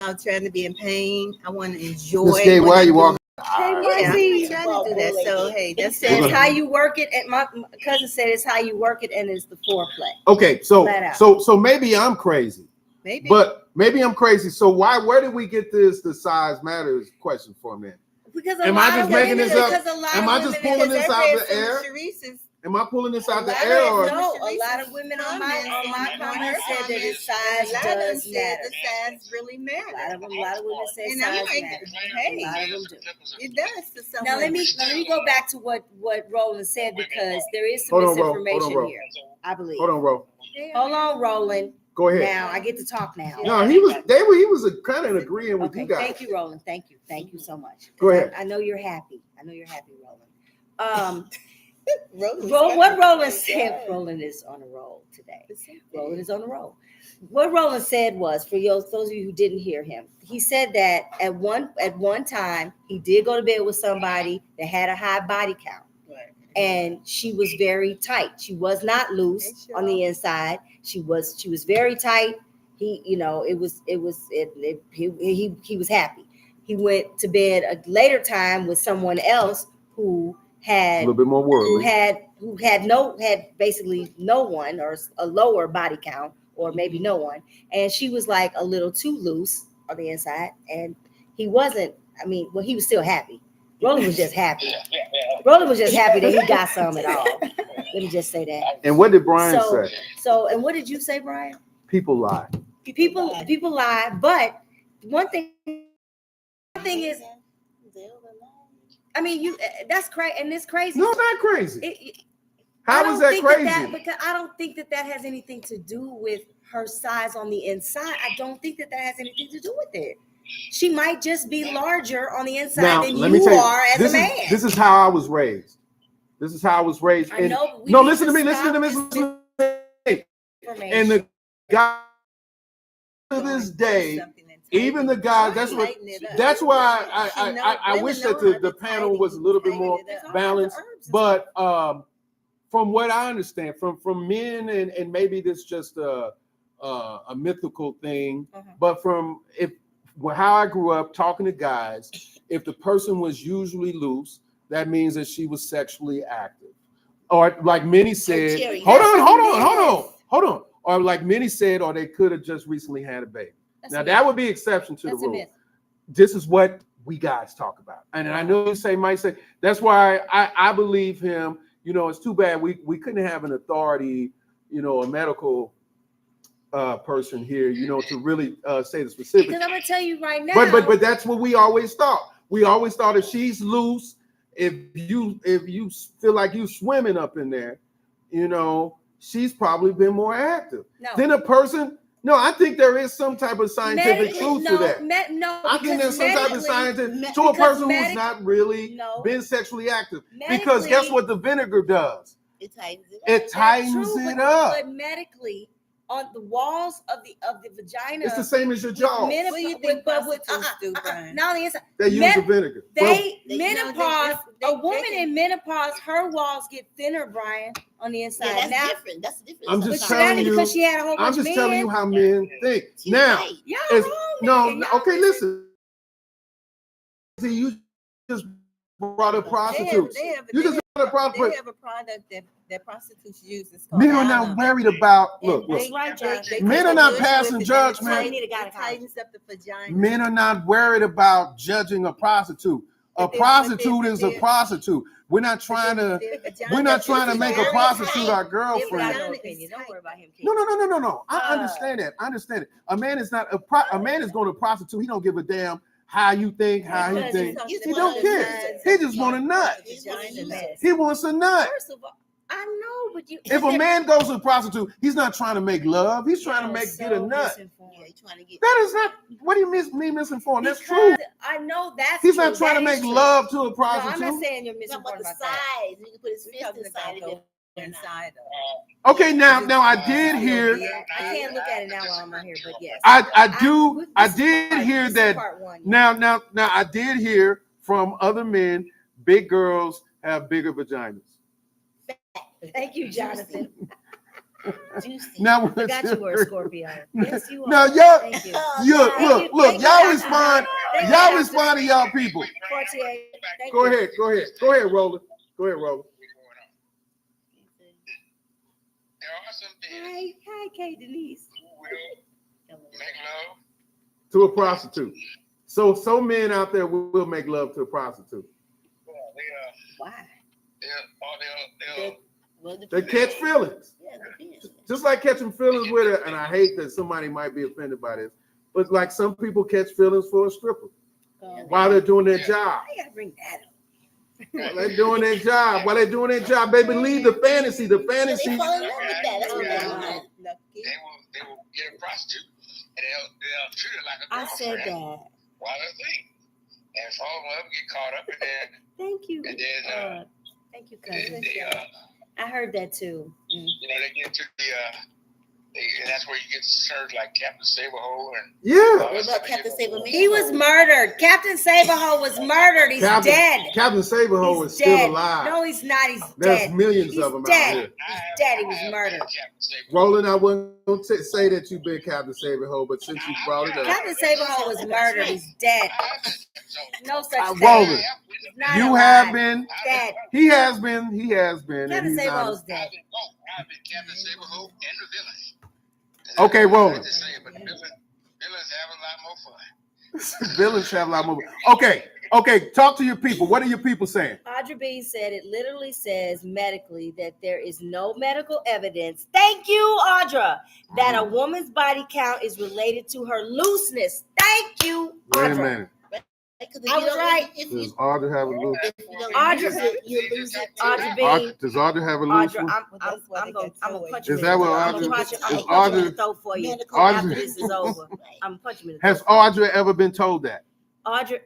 I'm trying to be in pain. I want to enjoy. Miss Gay, what why I'm you walking? Hey, doing. Marcy. I'm trying to do that. So hey, He that's said it's gonna- how you work it, and my cousin said it's how you work it, and it's the foreplay. Okay, so Flat out. so maybe I'm crazy, maybe. but maybe I'm crazy. So where did we get the size matters question from then? Because Am I just making this up? Am I just pulling this out of the air? Sharice's Am I pulling this out the lot air? of- Or? no, a lot of women on my comment said that his size does matter. The size really A matters. lot of women say And I'm size like, matters. hey, A lot of them do. it does to some Now let women. me go back to what Roland said, because there is some Hold on, Ro. misinformation Ro. here, I believe. Hold on, Ro. Hold on, Roland. Go ahead. Now I get to talk now. No, he was kind of agreeing with Okay, you guys. thank you, Roland. Thank you so much. Go ahead. I know you're happy. Roland. Roland's What Roland funny. said, Roland is on a roll today. Roland is on a roll. What Roland said was, for those of you who didn't hear him, he said that at one time he did go to bed with somebody that had a high body count, and she was very tight. She was not loose on the inside. She was very tight. He was happy. He went to bed a later time with someone else who had a little bit more worldly. who had basically no one, or a lower body count, or maybe no one, and she was like a little too loose on the inside, and he wasn't. I mean, well, he was still happy. Roland was just happy. Roland was just happy that he got some at all. Let me just say that. And what did Brian say? And what did you say, Brian? People lie. People lie, but one thing is, I mean, that's crazy, and it's crazy. No, it's not crazy. How is that that crazy? Because I don't think that has anything to do with her size on the inside. I don't think that has anything to do with it. She might just be larger on the inside than you are as a man. This is how I was raised. I know. No, listen to me. Listen to me. And the guy to this day, even the guys. That's why I wish that the panel was a little bit more balanced. But from what I understand, from men, and maybe this just a mythical thing, but from how I grew up talking to guys, if the person was usually loose, that means that she was sexually active. Or like many said, hold on. Or like many said, or they could have just recently had a baby. Now that would be exception to the rule. This is what we guys talk about. And I know you might say, that's why I believe him. You know, it's too bad we couldn't have an authority, a medical person here, to really say the specifics. Because I'm gonna tell you right now. But that's what we always thought. We always thought if she's loose, if you feel like you swimming up in there, she's probably been more active than a person. No, I think there is some type of scientific truth to that. I think there's some type of scientific to a person who's not really been sexually active. Because guess what the vinegar does? It tightens it up. It tightens it up. But medically, on the walls of the vagina, it's the same as your jaw. What do you think prostitutes do, Brian? Not on the inside. They use the vinegar. Menopause. A woman in menopause, her walls get thinner, Brian, on the inside. Yeah, that's different. That's different. I'm just telling you. Because she had a whole bunch I'm just of telling men. you how men think. Now, okay, listen. See, you just brought a prostitute. You just brought a prostitute. They have a product that prostitutes use. It's called Men are not worried about. Look. Men are not passing judgment. It tightens up the vagina. Men are not worried about judging a prostitute. A prostitute is a prostitute. We're not trying to make a prostitute our girlfriend. Don't worry about him. No. I understand that. A man is not a man is going to prostitute. He don't give a damn how you think, how he think. He don't care. He just want a nut. He wants a nut. First of all, I know, but if a man goes to a prostitute, he's not trying to make love. He's trying to get a nut. That is not. What do you mean misinformed? That's true. I know that's. He's not trying to make love to a prostitute. No, I'm not saying you're misinformed about that. You can put his fist inside. Okay, now I did hear. I can't look at it now while I'm not here, but yes. I did hear that. Now I did hear from other men, big girls have bigger vaginas. Thank you, Jonathan. Now I forgot you were a Scorpio. Yes, you are. Now look, y'all respond. Y'all respond to y'all people. Go ahead, Roland. Hi, Kay Denise. Make love to a prostitute. So men out there will make love to a prostitute. Why? They catch feelings. Just like catching feelings with it, and I hate that somebody might be offended by this, but like some people catch feelings for a stripper while they're doing their job. I gotta bring that up. While they're doing their job, baby, leave the fantasy. The fantasy. They will get a prostitute and they'll treat her like a girlfriend. I said that. While they're thing. And fall in love, get caught up in there. Thank you. And then thank you, cousin. they I heard that too. you know, they get to and that's where you get served like Captain Saberhole and Yeah. What about Captain Saberman? He was murdered. Captain Saberhole was murdered. He's dead. Captain Saberhole is He's dead. still alive. No, he's not. He's There's dead. millions He's of them dead. out here. He's dead. He was murdered. Roland, I wouldn't say that you've been Captain Saberhole, but since you brought it up, Captain Saberhole was murdered. He's dead. No such thing. Roland, He's not you alive. have been. Dead. He has been. And Captain he's not. Saberhole's dead. I've been Captain Saberhole and the villain. Okay, Roland. But villains have a lot more fun. Villains have a lot more. Okay. Talk to your people. What are your people saying? Audra B said it literally says medically that there is no medical evidence. Thank you, Audra, that a woman's body count is related to her looseness. Thank you, Wait a Audra. minute. I was right. Does Audra have a loose? Audra, Audra B. Does Audra have a loose Audra, one? I'm gonna punch you. Is that what I'm Audra? gonna punch you Is in Audra? the throat for you Audra- after this is over. I'm punching you in the Has throat. Audra ever been told that? Audra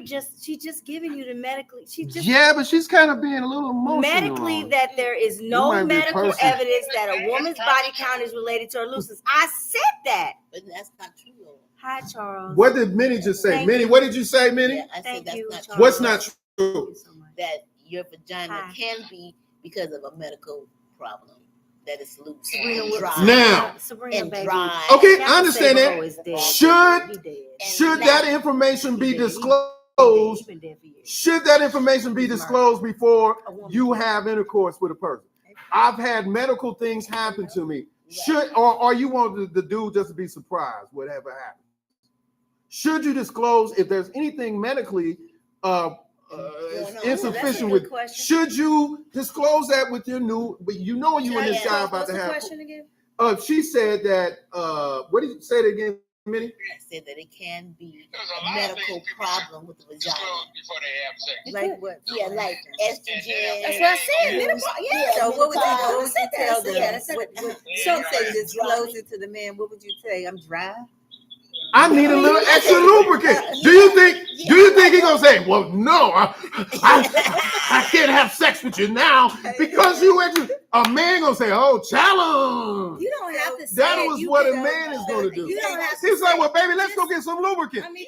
just giving you the medically. She just Yeah, but she's kind of being a little emotional. medically on it. that there is You no might be a medical person. evidence that a woman's body count is related to her looseness. I said that. But that's not true. Hi, Charles. What did Minnie just say? Thank Minnie, you. what did you say, Minnie? Yeah, I said Thank that's you, not Charles. true. What's not Thank true? you so much. That your vagina Hi. can be because of a medical problem that is loose Sabrina, and what- dry. Now- Sabrina, and baby. dry. Okay, Captain I understand Saberhole that. is dead. Should- He dead. Should that information be disclosed? He's been dead for years. Should that information be disclosed before A woman. you have intercourse with a person? I've had medical things happen to me. Or you want the dude just to be surprised, whatever happens? Should you disclose if there's anything medically insufficient good with? question. Should you disclose that with your new? But you and this guy about What's to the have. question again? She said that. What did you say it again, Minnie? I said that it can be There's a a lot of medical things people problem with the vagina. disclose before they have sex. Like what? Yeah, like estrogen. That's what I said. Menopause. Yeah. So what would you menopause. tell them? Yeah, that's it. So say disclose it to the man. What would you say? I'm dry. I need a little extra lubricant. Do you think he gonna say, well, no, I can't have sex with you now because you went to a man gonna say, oh, challenge. You don't have to say That it. was You what a can- man is gonna do. You don't have to He's like, say well, it. baby, let's go get some lubricant. I mean,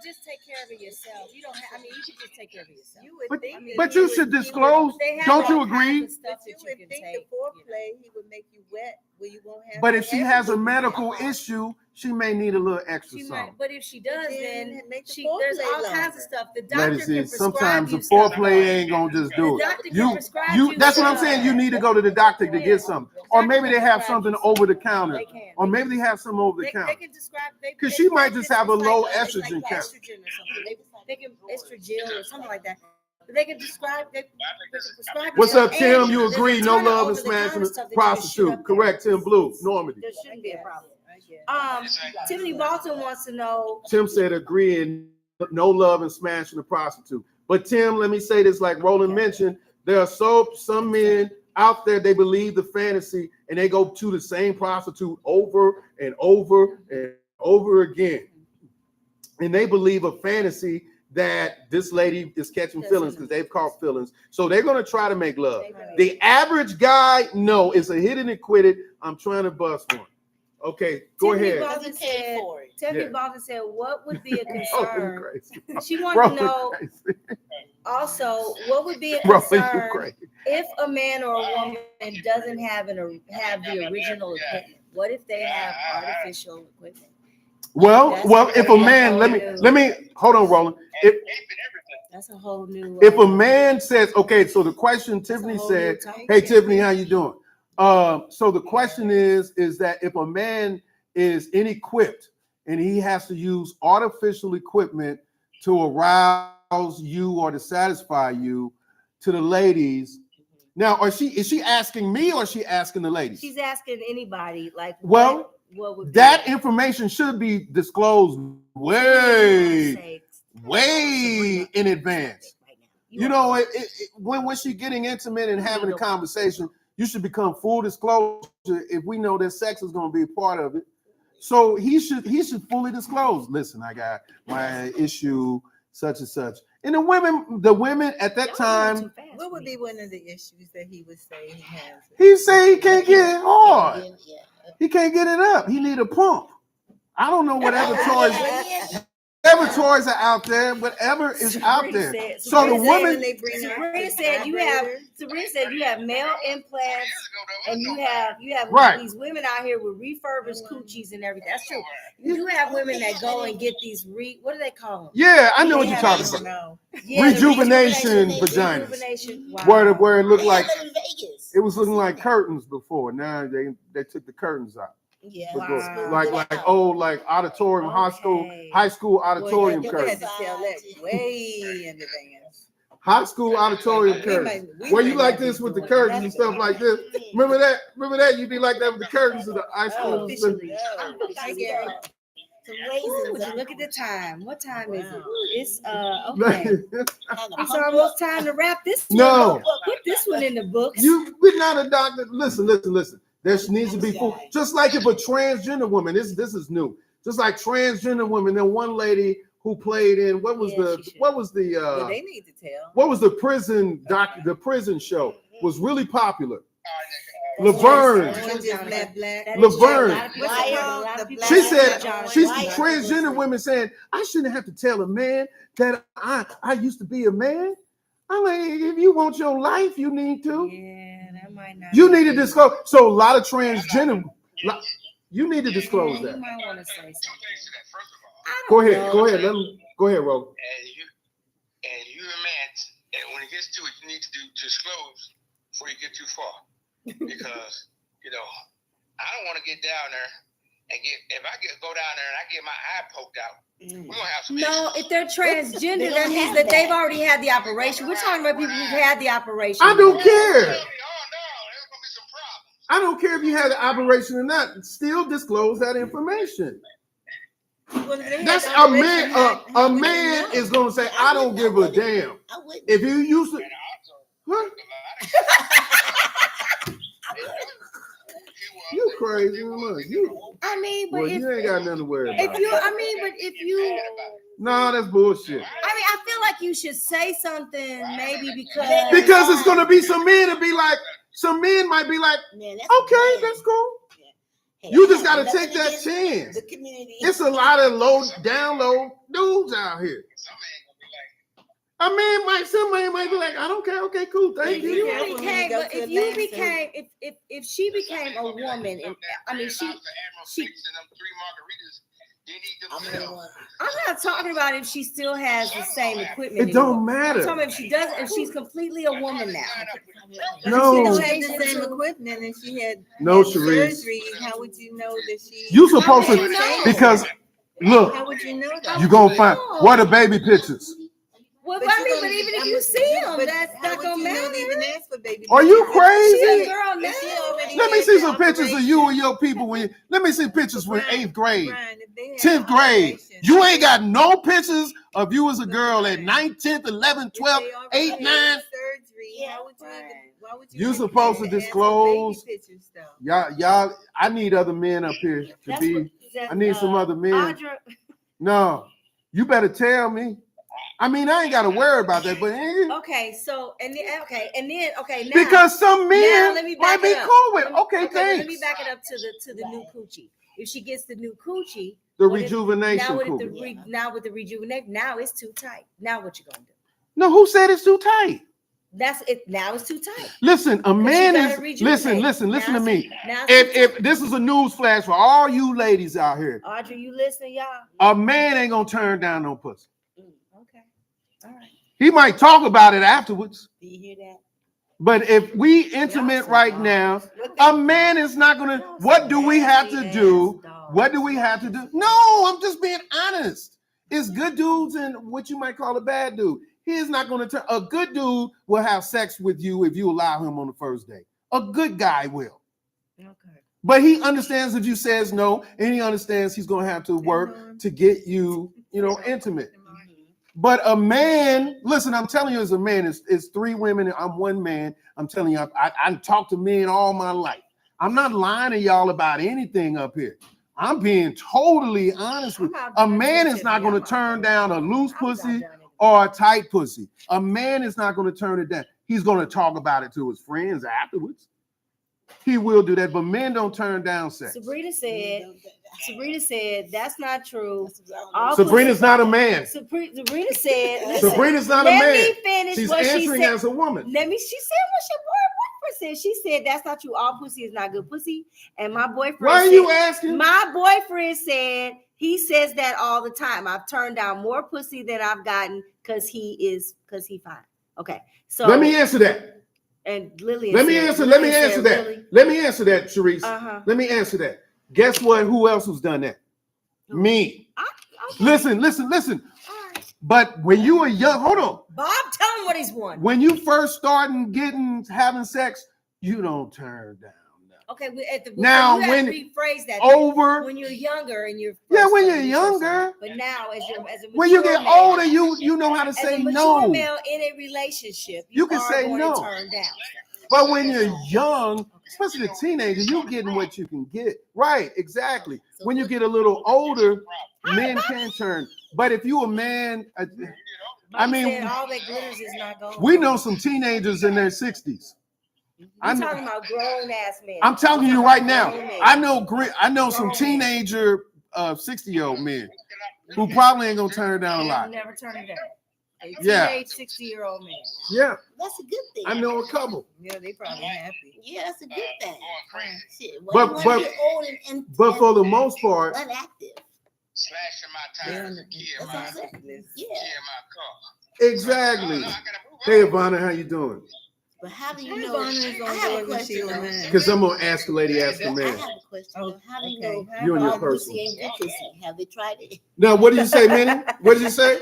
just take care of it yourself. You don't have. I mean, you can just take care of it yourself. You would But, think that but he you would- should he would- disclose. They have Don't you all agree? kinds of stuff But you that would can think take, the foreplay he would make you wet where you won't have. But to if she have has a lubricant. medical issue, she may need a little extra She something. might, but if she does, Then then make the there's foreplay all kinds longer. of stuff. The doctor Ladies, can prescribe sometimes the you stuff. foreplay ain't gonna just do The it. doctor can prescribe you That's what I'm stuff. saying. You need to go to the doctor to get something, or maybe they have something over the counter, They can. or maybe they have something over the They counter. can describe. 'Cause she might just have a low it's like estrogen count. estrogen or something. They can estrogel or something like that. But they can describe. They can prescribe. What's stuff. up, Tim? And You there's a agree? No ton of love and over-the-counter smashing stuff that a you can shoot prostitute. up there. Correct, Tim Blue, Normandy. There shouldn't be a problem. I Tiffany Bolton wants to know. Tim said agreeing, no love and smashing a prostitute. But Tim, let me say this, like Roland mentioned, there are some men out there, they believe the fantasy and they go to the same prostitute over and over and over again. And they believe a fantasy that this lady is catching feelings because they've caught feelings. So they're going to try to make love. The average guy, no, it's a hit and quit it. I'm trying to bust one. Okay, go Tiffany ahead. Bolton said, Tiffany Yeah. Bolton said, what would be a Oh, concern? crazy. She wanted Bro, to know crazy. also what would be a Bro, you concern crazy. if a man or a woman doesn't have the original equipment. What if they have artificial equipment? Well, That's if a man, let me hold on, Roland. That's a whole new. If a man says, okay, so the question Tiffany said, hey Tiffany, how you doing? So the question is that if a man is inequipped and he has to use artificial equipment to arouse you or to satisfy you, to the ladies, Now, is she asking me or is she asking the ladies? She's asking anybody. Like, well, what would that information should be disclosed way in advance. You know, when she's getting intimate and having a conversation, you should become full disclosure if we know that sex is going to be a part of it. So he should fully disclose. Listen, I got my issue, such and such. And the women at that time. What would be one of the issues that he would say he has? He say he can't get it hard. He can't get it up. He need a pump. I don't know whatever toys are out there, whatever is out there. So the woman, Sabrina said you have male implants, and you have these women out here with refurbished coochies and everything. That's true. You have women that go and get these what do they call them? Yeah, I know what you're talking about. Rejuvenation vaginas. Wow. Where it looked like it was looking like curtains before. Now they took the curtains out. Yeah, like old auditorium, high school auditorium curtains. Way in advance. High school auditorium curtains. Where you like this with the curtains and stuff like this. Remember that? You be like that with the curtains of the high school. Look at the time. What time is it? It's okay. It's almost time to wrap this one. No. Put this one in the books. We're not a doctor. Listen. There needs to be full. Just like if a transgender woman, this is new. Just like transgender women, then one lady who played in what was the they need to tell. What was the prison show was really popular. Laverne. She said she's transgender women saying, I shouldn't have to tell a man that I used to be a man. I'm like, if you want your life, you need to. Yeah, that might not. You need to disclose. So a lot of transgender, you need to disclose that. You might want to say something. Go ahead. Go ahead, Ro. And you're a man, and when it gets to it, you need to disclose before you get too far. Because, I don't want to get down there and if I go down there and I get my eye poked out, we're gonna have some issues. If they're transgender, that means that they've already had the operation. We're talking about people who've had the operation. I don't care. Oh no, there's gonna be some problems. I don't care if you had the operation or not. Still disclose that information. That's a man. A man is gonna say, "I don't give a damn." If you used to, what? You crazy, man. But you ain't got nothing to worry about. No, that's bullshit. I feel like you should say something, maybe because it's gonna be some men to be like, some men might be like, okay, that's cool. You just gotta take that chance. It's a lot of low dudes out here. Somebody might be like, I don't care. Okay, cool. Thank you. If she became a woman, and I'm not talking about if she still has the same equipment. It don't matter. I'm talking about if she does, if she's completely a woman now. No. She had the same equipment and she had surgery. How would you know that she? You supposed to, because look, how would you know that? You gonna find what are baby pictures. Well, but even if you see them, that's not gonna matter. Even ask for baby. Are you crazy? She's a girl now. Let me see some pictures of you and your people. Let me see pictures from 8th grade, 10th grade. You ain't got no pictures of you as a girl at 9th, 10th, 11th, 12th, 8th, 9th. You supposed to disclose. Y'all. I need other men up here to be. I need some other men. No, you better tell me. I ain't got to worry about that, but now, because some men might be cool with. Okay, thanks. Let me back it up to the new coochie. If she gets the new coochie, the rejuvenation coochie. Now with the rejuvenation, now it's too tight. Now what you gonna do? No, who said it's too tight? That's it. Now it's too tight. Listen, a man is listen to me. If this is a news flash for all you ladies out here, Audrey, you listen, y'all. A man ain't gonna turn down no pussy. Okay. All right. He might talk about it afterwards. Do you hear that? But if we intimate right now, a man is not gonna. What do we have to do? What do we have to do? No, I'm just being honest. It's good dudes and what you might call a bad dude. He's not going to turn. A good dude will have sex with you if you allow him on the first date. A good guy will. Okay. But he understands if you says no, and he understands he's going to have to work to get you, intimate. But a man, listen, I'm telling you, as a man, it's 3 women. And I'm 1 man. I'm telling you, I talked to men all my life. I'm not lying to y'all about anything up here. I'm being totally honest with you. A man is not going to turn down a loose pussy or a tight pussy. A man is not going to turn it down. He's going to talk about it to his friends afterwards. He will do that, but men don't turn down sex. Sabrina said that's not true. Sabrina's not a man. Sabrina said, Sabrina's not a man. Let me finish She's what she answering said. as a woman. She said what your boyfriend said. She said that's not true. All pussy is not good pussy. And my boyfriend Why are you asking? My boyfriend said he says that all the time. I've turned down more pussy than I've gotten because he fine. Okay. So let me answer that. And Lillian Let me answer that. Really? Let me answer that, Sharice. Let me answer that. Guess what? Who else has done that? Me. Okay. Listen. But when you were young, hold on. Bob, tell him what he's won. When you first starting having sex, you don't turn down. Okay, now when rephrase that over when you're younger and you're when you're younger, but now as a when you get older, you know how to say no. Male in a relationship, you can say no. Turn down. But when you're young, especially a teenager, you're getting what you can get. Right, exactly. When you get a little older, men can turn. But if you a man, I mean, all that glitters is not going. We know some teenagers in their 60s. I'm talking about grown ass men. I'm telling you right now. I know some teenager 60-year-old men who probably ain't gonna turn it down a lot. Never turn it down. Yeah. 60-year-old man. Yeah. That's a good thing. I know a couple. Yeah, they probably happy. Yeah, that's a good thing. Shit, but for the most part, unactive. Slashing my tires and killing my car. Exactly. Hey, Ivana, how you doing? But how do you know? I have a question. Because I'm gonna ask the lady, ask the man. I have a question. How do you know? You and your person. Pussy ain't good pussy. Have they tried it? Now, what did you say, Minnie? What did you say?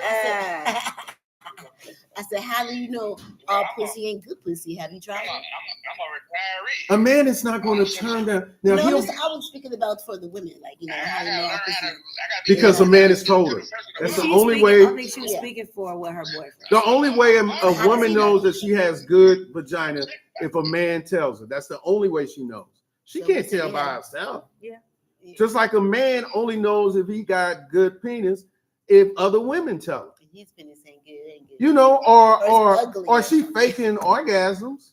I said, how do you know all pussy ain't good pussy? Have you tried it? I'm a retiree. A man is not going to turn down. Now, I was speaking about for the women, like, how do you know all pussy? Because a man is told her. That's the only way. I think she was speaking for with her boyfriend. The only way a woman knows that she has good vagina if a man tells her. That's the only way she knows. She can't tell by herself. Yeah. Just like a man only knows if he got good penis if other women tell him. His penis ain't good. Or she faking orgasms.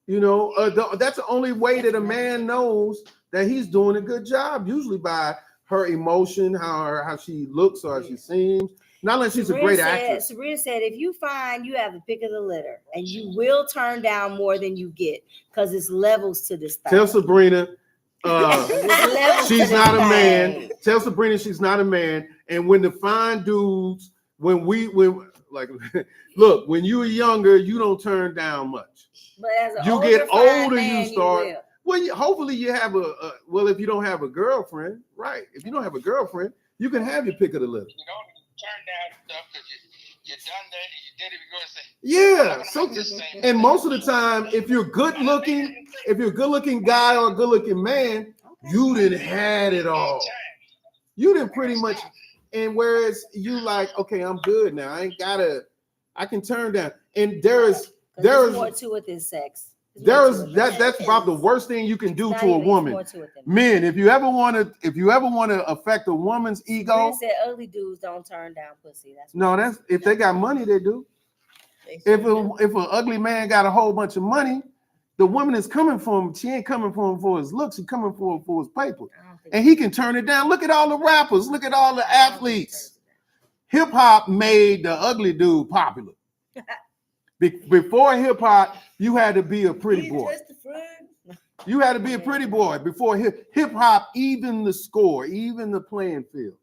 That's the only way that a man knows that he's doing a good job. Usually by her emotion, how she looks or she seems. Not unless she's a great actress. Sabrina said, if you find you have the pick of the litter, and you will turn down more than you get, because it's levels to this thing. Tell Sabrina she's not a man. Tell Sabrina she's not a man. And when the fine dudes, when look, when you were younger, you don't turn down much. But as you get older, you start. Hopefully you have if you don't have a girlfriend, right? If you don't have a girlfriend, you can have your pick of the litter. You don't turn down stuff because you done that and you did it. You're gonna say. Yeah. And most of the time, if you're good looking guy or a good looking man, you didn't had it all. You didn't pretty much. And whereas you like, okay, I'm good now. I can turn down. And there's more to it than sex. That's about the worst thing you can do to a woman. Men, if you ever want to affect a woman's ego. Said ugly dudes don't turn down pussy. That's if they got money, they do. If an ugly man got a whole bunch of money, the woman is coming for him. She ain't coming for him for his looks. She's coming for him for his paper. And he can turn it down. Look at all the rappers. Look at all the athletes. Hip hop made the ugly dude popular. Before hip hop, you had to be a pretty boy. You had to be a pretty boy before hip hop, even the score, even the playing field.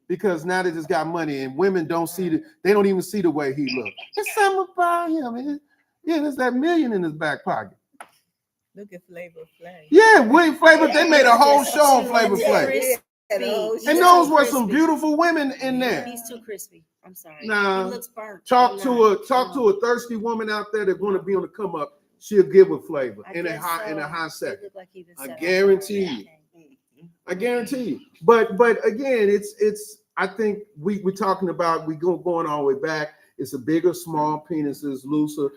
Because now they just got money and women don't even see the way he looks. There's something about him. Yeah, there's that million in his back pocket. Look at Flavor Flav. Yeah, Flavor. They made a whole show on Flavor Flav. And those were some beautiful women in there. He's too crispy. I'm sorry. Nah. He looks burnt. Talk to a thirsty woman out there that's going to be on the come up. She'll give with flavor in a high second. I guarantee you. I guarantee you. But again, it's. I think we're talking about going all the way back. It's a bigger, small penises, looser.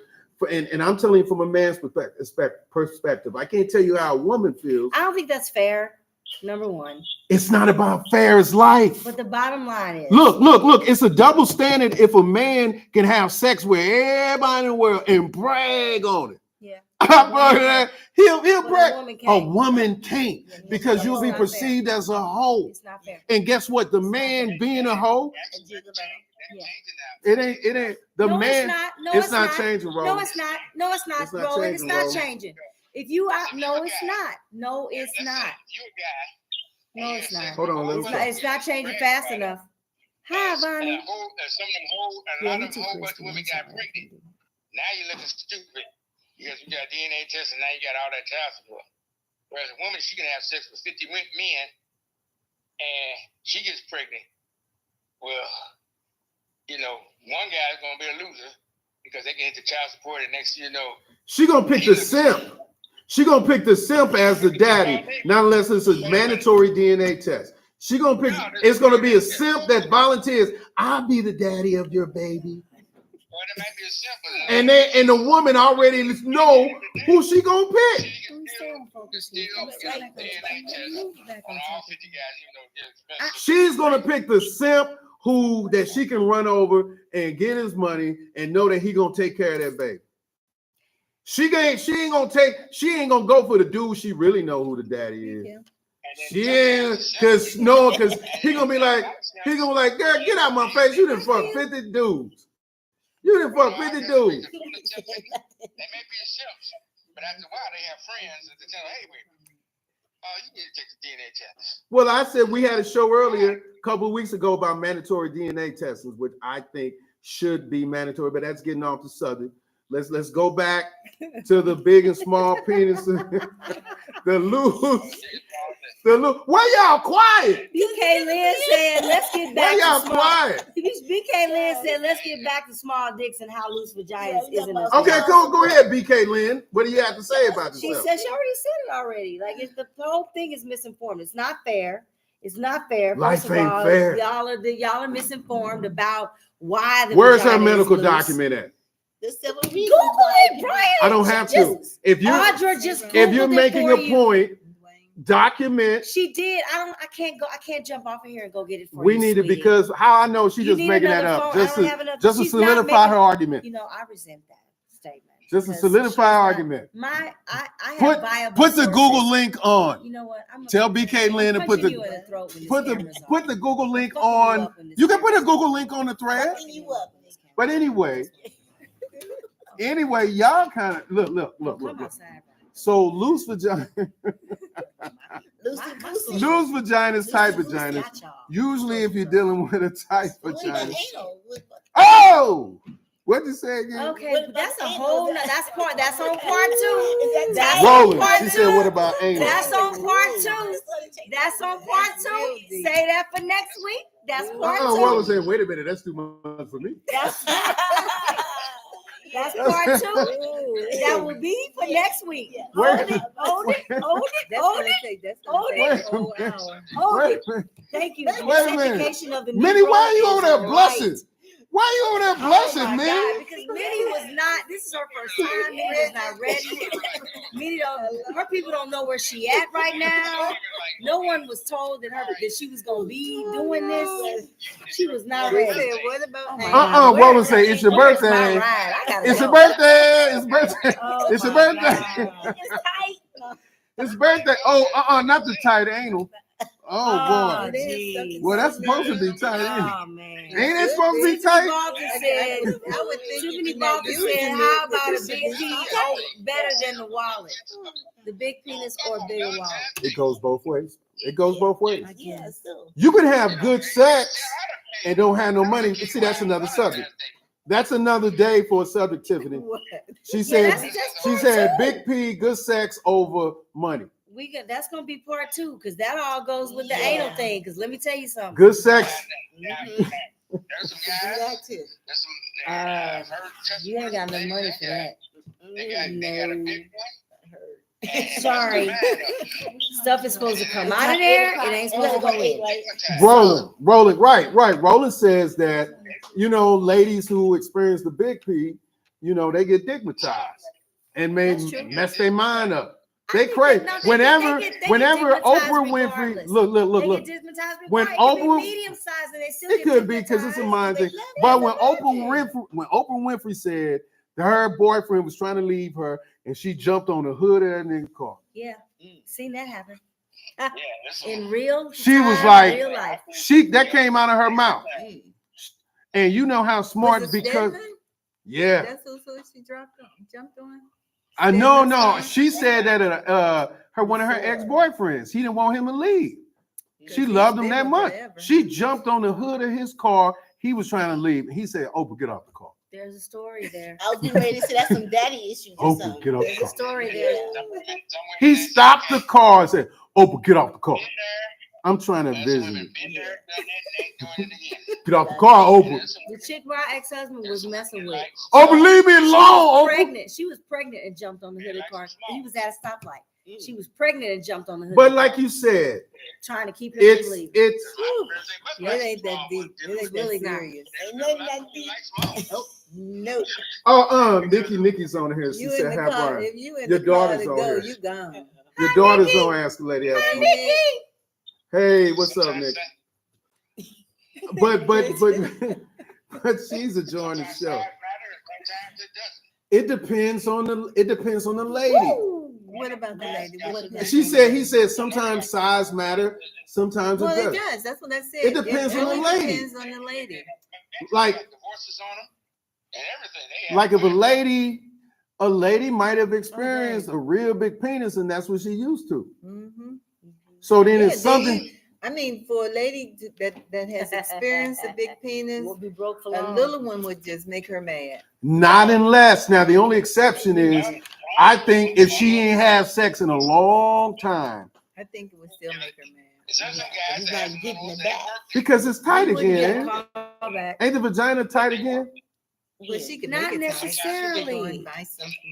And I'm telling you from a man's perspective. I can't tell you how a woman feels. I don't think that's fair. Number one. It's not about fair as life. But the bottom line is. Look. It's a double standard if a man can have sex with everybody in the world and brag on it. Yeah. He'll brag. A woman can't because you'll be perceived as a hoe. It's not fair. And guess what? The man being a hoe, it ain't the man. It's not changing, Roland. No, it's not. No, it's not, Roland. It's not changing. If you out, no, it's not. No, it's not. No, it's not. Hold on, it's not changing fast enough. Hi, Bonnie. A lot of whole bunch of women got pregnant. Now you're looking stupid because you got DNA tests and now you got all that child support. Whereas a woman, she can have sex with 50 men and she gets pregnant. Well, one guy's gonna be a loser because they can hit the child support, and next year, she gonna pick the simp. She gonna pick the simp as the daddy, not unless it's a mandatory DNA test. She gonna pick. It's gonna be a simp that volunteers. I'll be the daddy of your baby. And the woman already know who she gonna pick. She's gonna pick the simp that she can run over and get his money and know that he gonna take care of that baby. She ain't gonna go for the dude she really know who the daddy is. She ain't cause he gonna be like, girl, get out my face. You done fuck 50 dudes. You done fuck 50 dudes. They may be a simps, but after a while they have friends that tell them, hey, you need to take the DNA test. Well, I said we had a show earlier, a couple of weeks ago, about mandatory DNA testing, which I think should be mandatory, but that's getting off the subject. Let's go back to the big and small penis, the loose. Why y'all quiet? BK Lynn said, let's get back. Why y'all quiet? BK Lynn said, let's get back to small dicks and how loose vaginas is in the Okay, cool. Go ahead, BK Lynn. What do you have to say about yourself? She already said it already. Like the whole thing is misinformed. It's not fair. It's not fair. Life ain't fair. Y'all are misinformed about why the. Where's her medical document at? Google it, Brian. I don't have to. If you're making a point, document. She did. I can't jump off of here and go get it for you. We need it because how I know she just making that up just to solidify her argument. I resent that statement. Just to solidify her argument. I have viable put the Google link on. You know what? Tell BK Lynn to put the Google link on. You can put a Google link on the thread. But anyway, y'all kind of look. So loose vagina, loose vaginas, tight vaginas. Usually, if you're dealing with a tight vagina. Oh, what'd you say again? Okay, but that's a whole. That's on part two. That's Roland. She said, "What about anal?" That's on part two. That's on part two. Say that for next week. That's part two. Roland said, "Wait a minute, that's too much for me." That's part two. That will be for next week. Hold it. Thank you. Wait a minute. Minnie, why are you over there blushing? Why are you over there blushing, Minnie? Because Minnie was not, this is her first time. Minnie was not ready. Minnie her people don't know where she at right now. No one was told that she was going to be doing this. She was not ready. What about Roland say, it's your birthday. It's your birthday. It's birthday. It's your birthday. It's birthday. Oh, not the tight anal. Oh boy. Well, that's supposed to be tight. Oh man. Ain't it supposed to be tight? Tiffany Balkan said, how about a big penis better than the wallet? The big penis or bigger wallet? It goes both ways. It goes both ways. I guess. You can have good sex and don't have no money. See, that's another subject. That's another day for a subject, Tiffany. She said big P, good sex over money. That's gonna be part 2 because that all goes with the anal thing. Because let me tell you something. Good sex. There's some guys. that too. There's some. I've heard You ain't got no testimonies money for that. They got a big one. Sorry. Stuff is supposed to come out of there. It ain't supposed to go in. Roland, right. Roland says that, ladies who experience the big P, they get stigmatized and may mess their mind up. They crazy. Whenever Oprah Winfrey, look. When Oprah, medium size and they still it could be because it's a mind thing. But when Oprah Winfrey said that her boyfriend was trying to leave her and she jumped on the hood of that nigga's car. Yeah, seen that happen. Yeah, in real. She was like, that came out of her mouth. And you know how smart because yeah. That's who she jumped on. No. She said that one of her ex-boyfriends, he didn't want him to leave. She loved him that much. She jumped on the hood of his car. He was trying to leave. He said, Oprah, get off the car. There's a story there. I was getting ready to say that's some daddy issues. Oprah, get off the car. There's a story there. He stopped the car and said, Oprah, get off the car. I'm trying to visit you. Get off the car, Oprah. The chick my ex-husband was messing with. Oprah, leave me alone, Oprah. She was pregnant and jumped on the hood of the car. He was at a stoplight. She was pregnant and jumped on the hood. But like you said, trying to keep him from leaving. It ain't that deep. It ain't really serious. Ain't nothing that deep. No. Oh, Nikki's on here. She said, "Hi, Brian. If you in Your the car daughter's to on go, here. you gone. Your daughter's on Ask a Lady." Hey, what's up, Nick? But she's enjoying the show. It depends on the lady. What about the lady? He said sometimes size matter, sometimes it does. It does. That's what I said. It depends on the lady. Depends on the lady. Like if a lady might have experienced a real big penis and that's what she used to. Mm-hmm. So then it's something. For a lady that has experienced a big penis, a little one would just make her mad. Not unless, now the only exception is, I think if she ain't have sex in a long time. I think it would still make her mad. Because it's tight again. Ain't the vagina tight again? Well, she could not make it necessarily.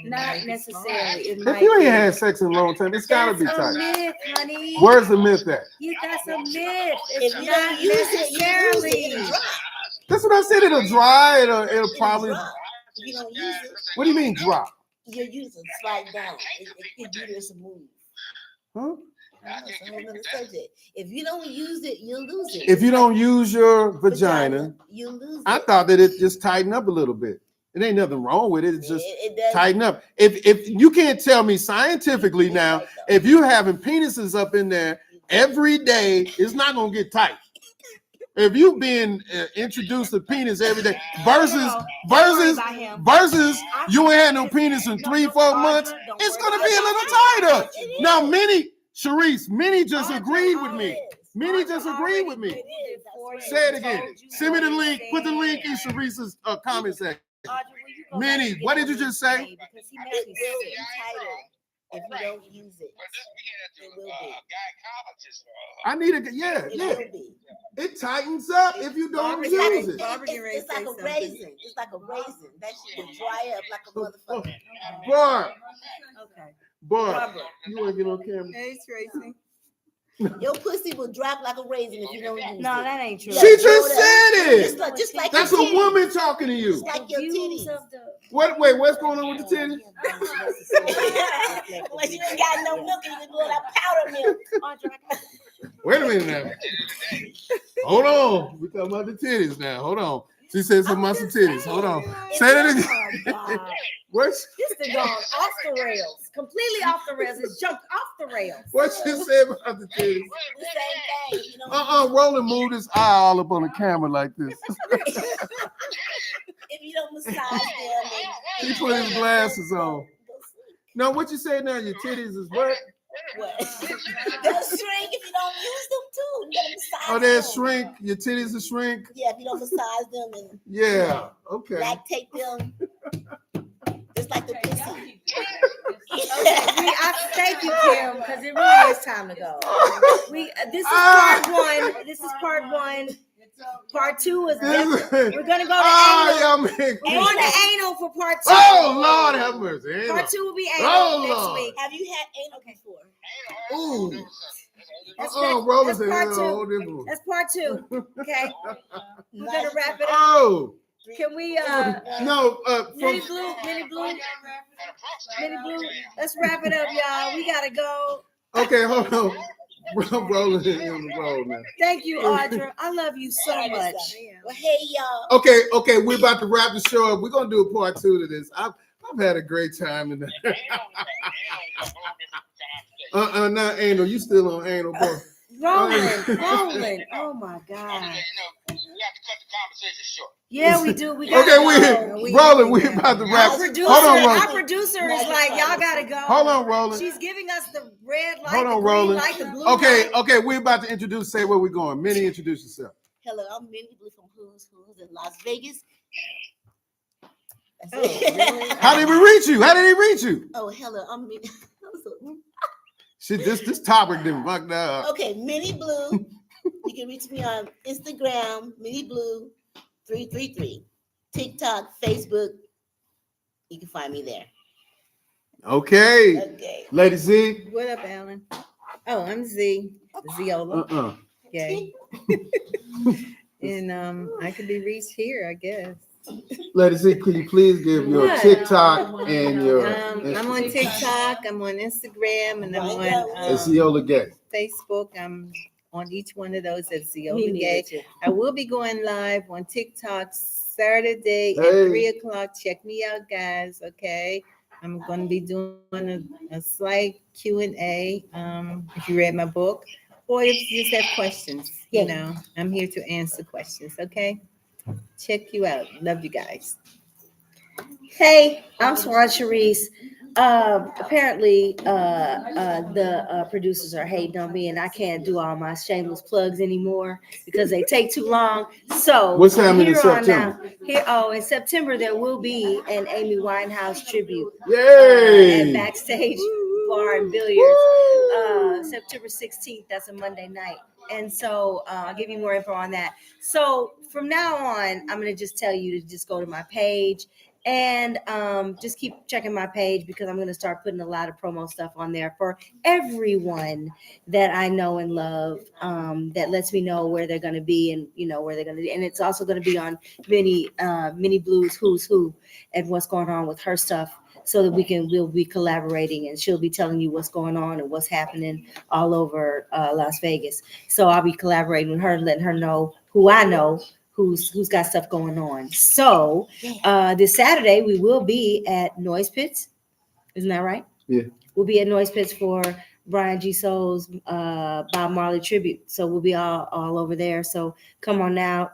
Not necessarily. If you ain't had sex in a long time, it's gotta be tight. Myth, honey. Where's the myth at? That's a myth. It's not necessarily. That's what I said. It'll dry. It'll probably. If you don't use it. What do you mean drop? You're using slide down. It gives you some move. Huh? That's a whole other subject. If you don't use it, you'll lose it. If you don't use your vagina, you'll lose it. I thought that it just tightened up a little bit. It ain't nothing wrong with it. It's just tighten up. If you can't tell me scientifically now, if you're having penises up in there every day, it's not gonna get tight. If you being introduced to penis every day versus you ain't had no penis in 3-4 months, it's gonna be a little tighter. Now, many just agreed with me. Many just agreed with me. Say it again. Send me the link. Put the link in Sharice's comment section. Minnie, what did you just say? Because he makes me tighter if you don't use it. It will be. I need a It tightens up if you don't use it. It's like a raisin. It's like a raisin. That shit will dry up like a motherfucker. Barb. Okay. Barb, you want to get on camera? Hey, Tracy. Your pussy will drop like a raisin if you don't use it. No, that ain't true. She just said it. Just like that's a woman talking to you. Just like your titties. Wait, what's going on with the titties? Well, you ain't got no milk and you can go that powder milk. Wait a minute now. Hold on. We're talking about the titties now. Hold on. She said something about some titties. Hold on. Say that again. What's this thing gone off the rails? Completely off the rails. It's jumped off the rails. What she said about the titties? The same thing. Roland moved his eye all up on the camera like this. If you don't massage them, he put his glasses on. Now, what you say now? Your titties is what? What? They'll shrink if you don't use them too. You gotta massage they'll shrink. Your titties will shrink. Yeah, if you don't massage them and yeah, okay. lactate them. It's like the pussy. Thank you, Kim, because it really is time to go. This is part one. This is part one. Part two is we're gonna go to anal. We're going to anal for part two. Oh Lord, have mercy. Anal. Part two will be anal next week. Have you had anal before? Ooh. That's part two. That's part two. Okay. We're gonna wrap it up. Oh. Can we no Mini Blue. Let's wrap it up, y'all. We gotta go. Okay, hold on. Rolling in the roll now. Thank you, Audra. I love you so much. Well, hey, y'all. Okay, we're about to wrap the show up. We're gonna do a part two to this. I've had a great time in there. Not anal. You still on anal, bro? Rolling. Oh my God. We have to cut the conversation short. Yeah, we do. We Rolling. We about to wrap. Our producer is like, y'all gotta go. Hold on, Rolling. She's giving us the red light, Hold on, the green Rolling. light, the blue Okay, light. we're about to introduce. Say where we're going. Minnie, introduce yourself. Hello, I'm Minnie Blue from Who's in Las Vegas. Really? How did we reach you? How did he reach you? Oh, hello, I'm Minnie. This topic didn't fuck that up. Okay, Minnie Blue. You can reach me on Instagram, Minnie Blue 333. TikTok, Facebook. You can find me there. Okay. Lady Z. What up, Alan? Oh, I'm Z. Ziola. Okay. And I can be reached here, I guess. Lady Z, could you please give your TikTok and your I'm on TikTok, I'm on Instagram, and I'm on Ziola Gay. Facebook. I'm on each one of those as Ziola Gay. I will be going live on TikTok Saturday at 3 o'clock. Check me out, guys. Okay. I'm going to be doing a slight Q&A. If you read my book, or if you just have questions, you know, I'm here to answer questions. Okay. Check you out. Love you guys. Hey, I'm Swan Sharice. Apparently, the producers are hating on me, and I can't do all my shameless plugs anymore because they take too long. So what's happening in September? In September there will be an Amy Winehouse tribute. Yay! At Backstage Bar and Billiards. September 16th. That's a Monday night. And so I'll give you more info on that. So from now on, I'm going to just tell you to just go to my page and just keep checking my page because I'm going to start putting a lot of promo stuff on there for everyone that I know and love, that lets me know where they're going to be and, you know, where they're going to be. And it's also going to be on Minnie Blue's Who's Who and what's going on with her stuff, so that we'll be collaborating and she'll be telling you what's going on and what's happening all over Las Vegas. So I'll be collaborating with her, letting her know who I know who's got stuff going on. So this Saturday we will be at Noise Pits. Isn't that right? Yeah. We'll be at Noise Pits for Brian G. Soul's Bob Marley tribute. So we'll be all over there. So come on now.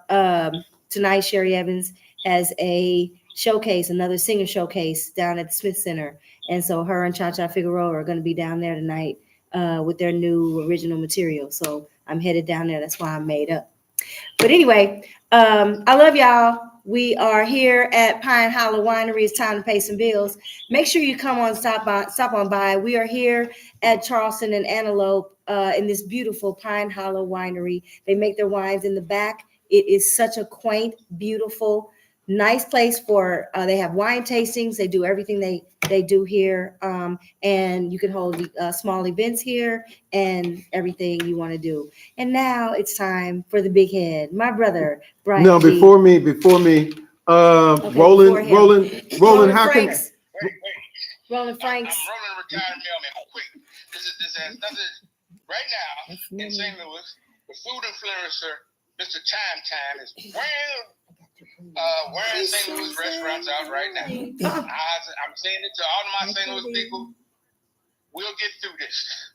Tonight Sherry Evans has a showcase, another singer showcase down at the Smith Center. And so her and Cha Cha Figueroa are going to be down there tonight with their new original material. So I'm headed down there. That's why I'm made up. But anyway, I love y'all. We are here at Pine Hollow Winery. It's time to pay some bills. Make sure you come on, stop on by. We are here at Charleston and Antelope in this beautiful Pine Hollow Winery. They make their wines in the back. It is such a quaint, beautiful, nice place for, they have wine tastings. They do everything they do here. And you can hold small events here and everything you want to do. And now it's time for the big head, my brother, Brian. No, G. before me, Roland, how can Franks. Roland Franks. I'm Roland retired mailman. Quick, this has nothing. Right now in St. Louis, the food influencer, Mr. Time is wearing St. Louis restaurants out right now. I'm saying it to all of my St. Louis people. We'll get through this.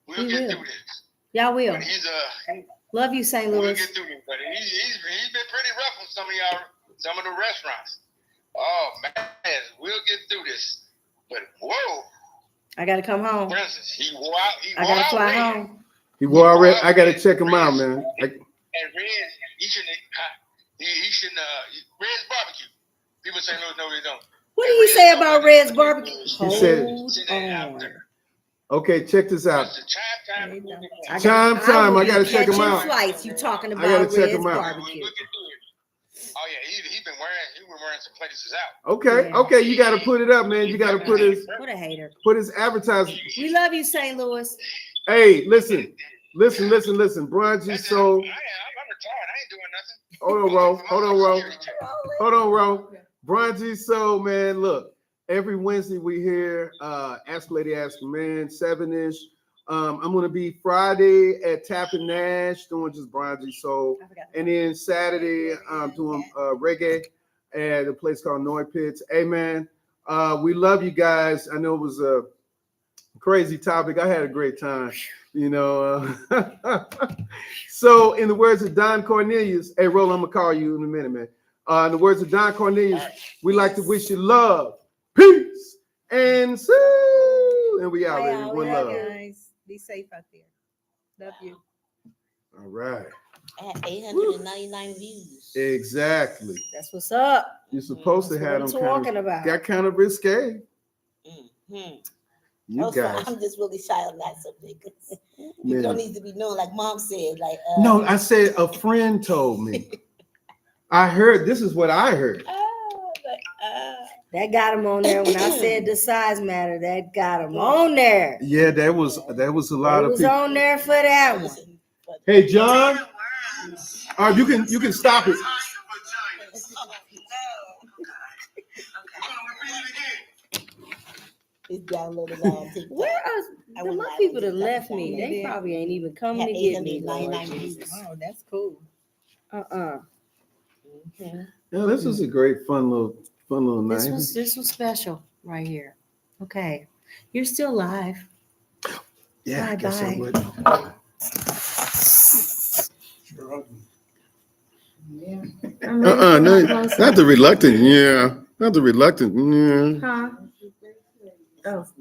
We'll get through this. Y'all will. But he's love you, St. Louis. We'll get through this. But he's been pretty rough on some of the restaurants. Oh man, we'll get through this. But whoa. I gotta come home. For instance, he wore out. I gotta fly home. He wore already. I gotta check him out, man. And Red, he shouldn't. Red's barbecue. People say no, they don't. What do you say about Red's barbecue? He said- Hold on. Okay, check this out. It's the chime time. Time. will I gotta be check 'em catching out. Flights. You talking I gotta about check 'em Red's out. barbecue? Oh yeah, he been wearing some places out. Okay, Yeah. okay, you gotta put it up, man. You gotta put What a hater. his advertising. We love you, St. Louis. Hey, listen. Brian G. Soul. I'm retired. I ain't doing nothing. Hold on, Ro. Brian G. Soul, man. Look, every Wednesday we hear Ask Lady, Ask a Man, 7-ish. I'm gonna be Friday at Tapping Nash doing just Brian G. Soul, and then Saturday I'm doing reggae at a place called Noy Pits. Hey man, we love you guys. I know it was a crazy topic. I had a great time, you know. So in the words of Don Cornelius, hey Roland, I'm gonna call you in a minute, man. In the words of Don Cornelius, we like to wish you love, peace, and soon. And we out, baby. One love. Guys, be safe out there. Love you. All right. I had 899 views. Exactly. That's what's up. You're supposed to have What them I'm talking about. got kind of risque. Mm-hmm. You guys. I'm just really shy on that subject. You Man. don't need to be known, like Mom said. Like No, I said a friend told me. I heard. This is what I heard. That got him on there. When I said the size matter, that got him on there. Yeah, there was a lot He of was people. on there for that one. Hey, John. All right, you can stop it. It's downloaded on TikTok. Where are the my people that left me? They probably ain't even coming to get me. Lord 899 Jesus. views. Oh, that's cool. Mm-hmm. Yeah, this was a great, fun little night. This was special right here. Okay, you're still live. Yeah, I guess I Bye-bye. would. No, not the reluctant. Yeah, not the reluctant. Yeah. Huh? Oh.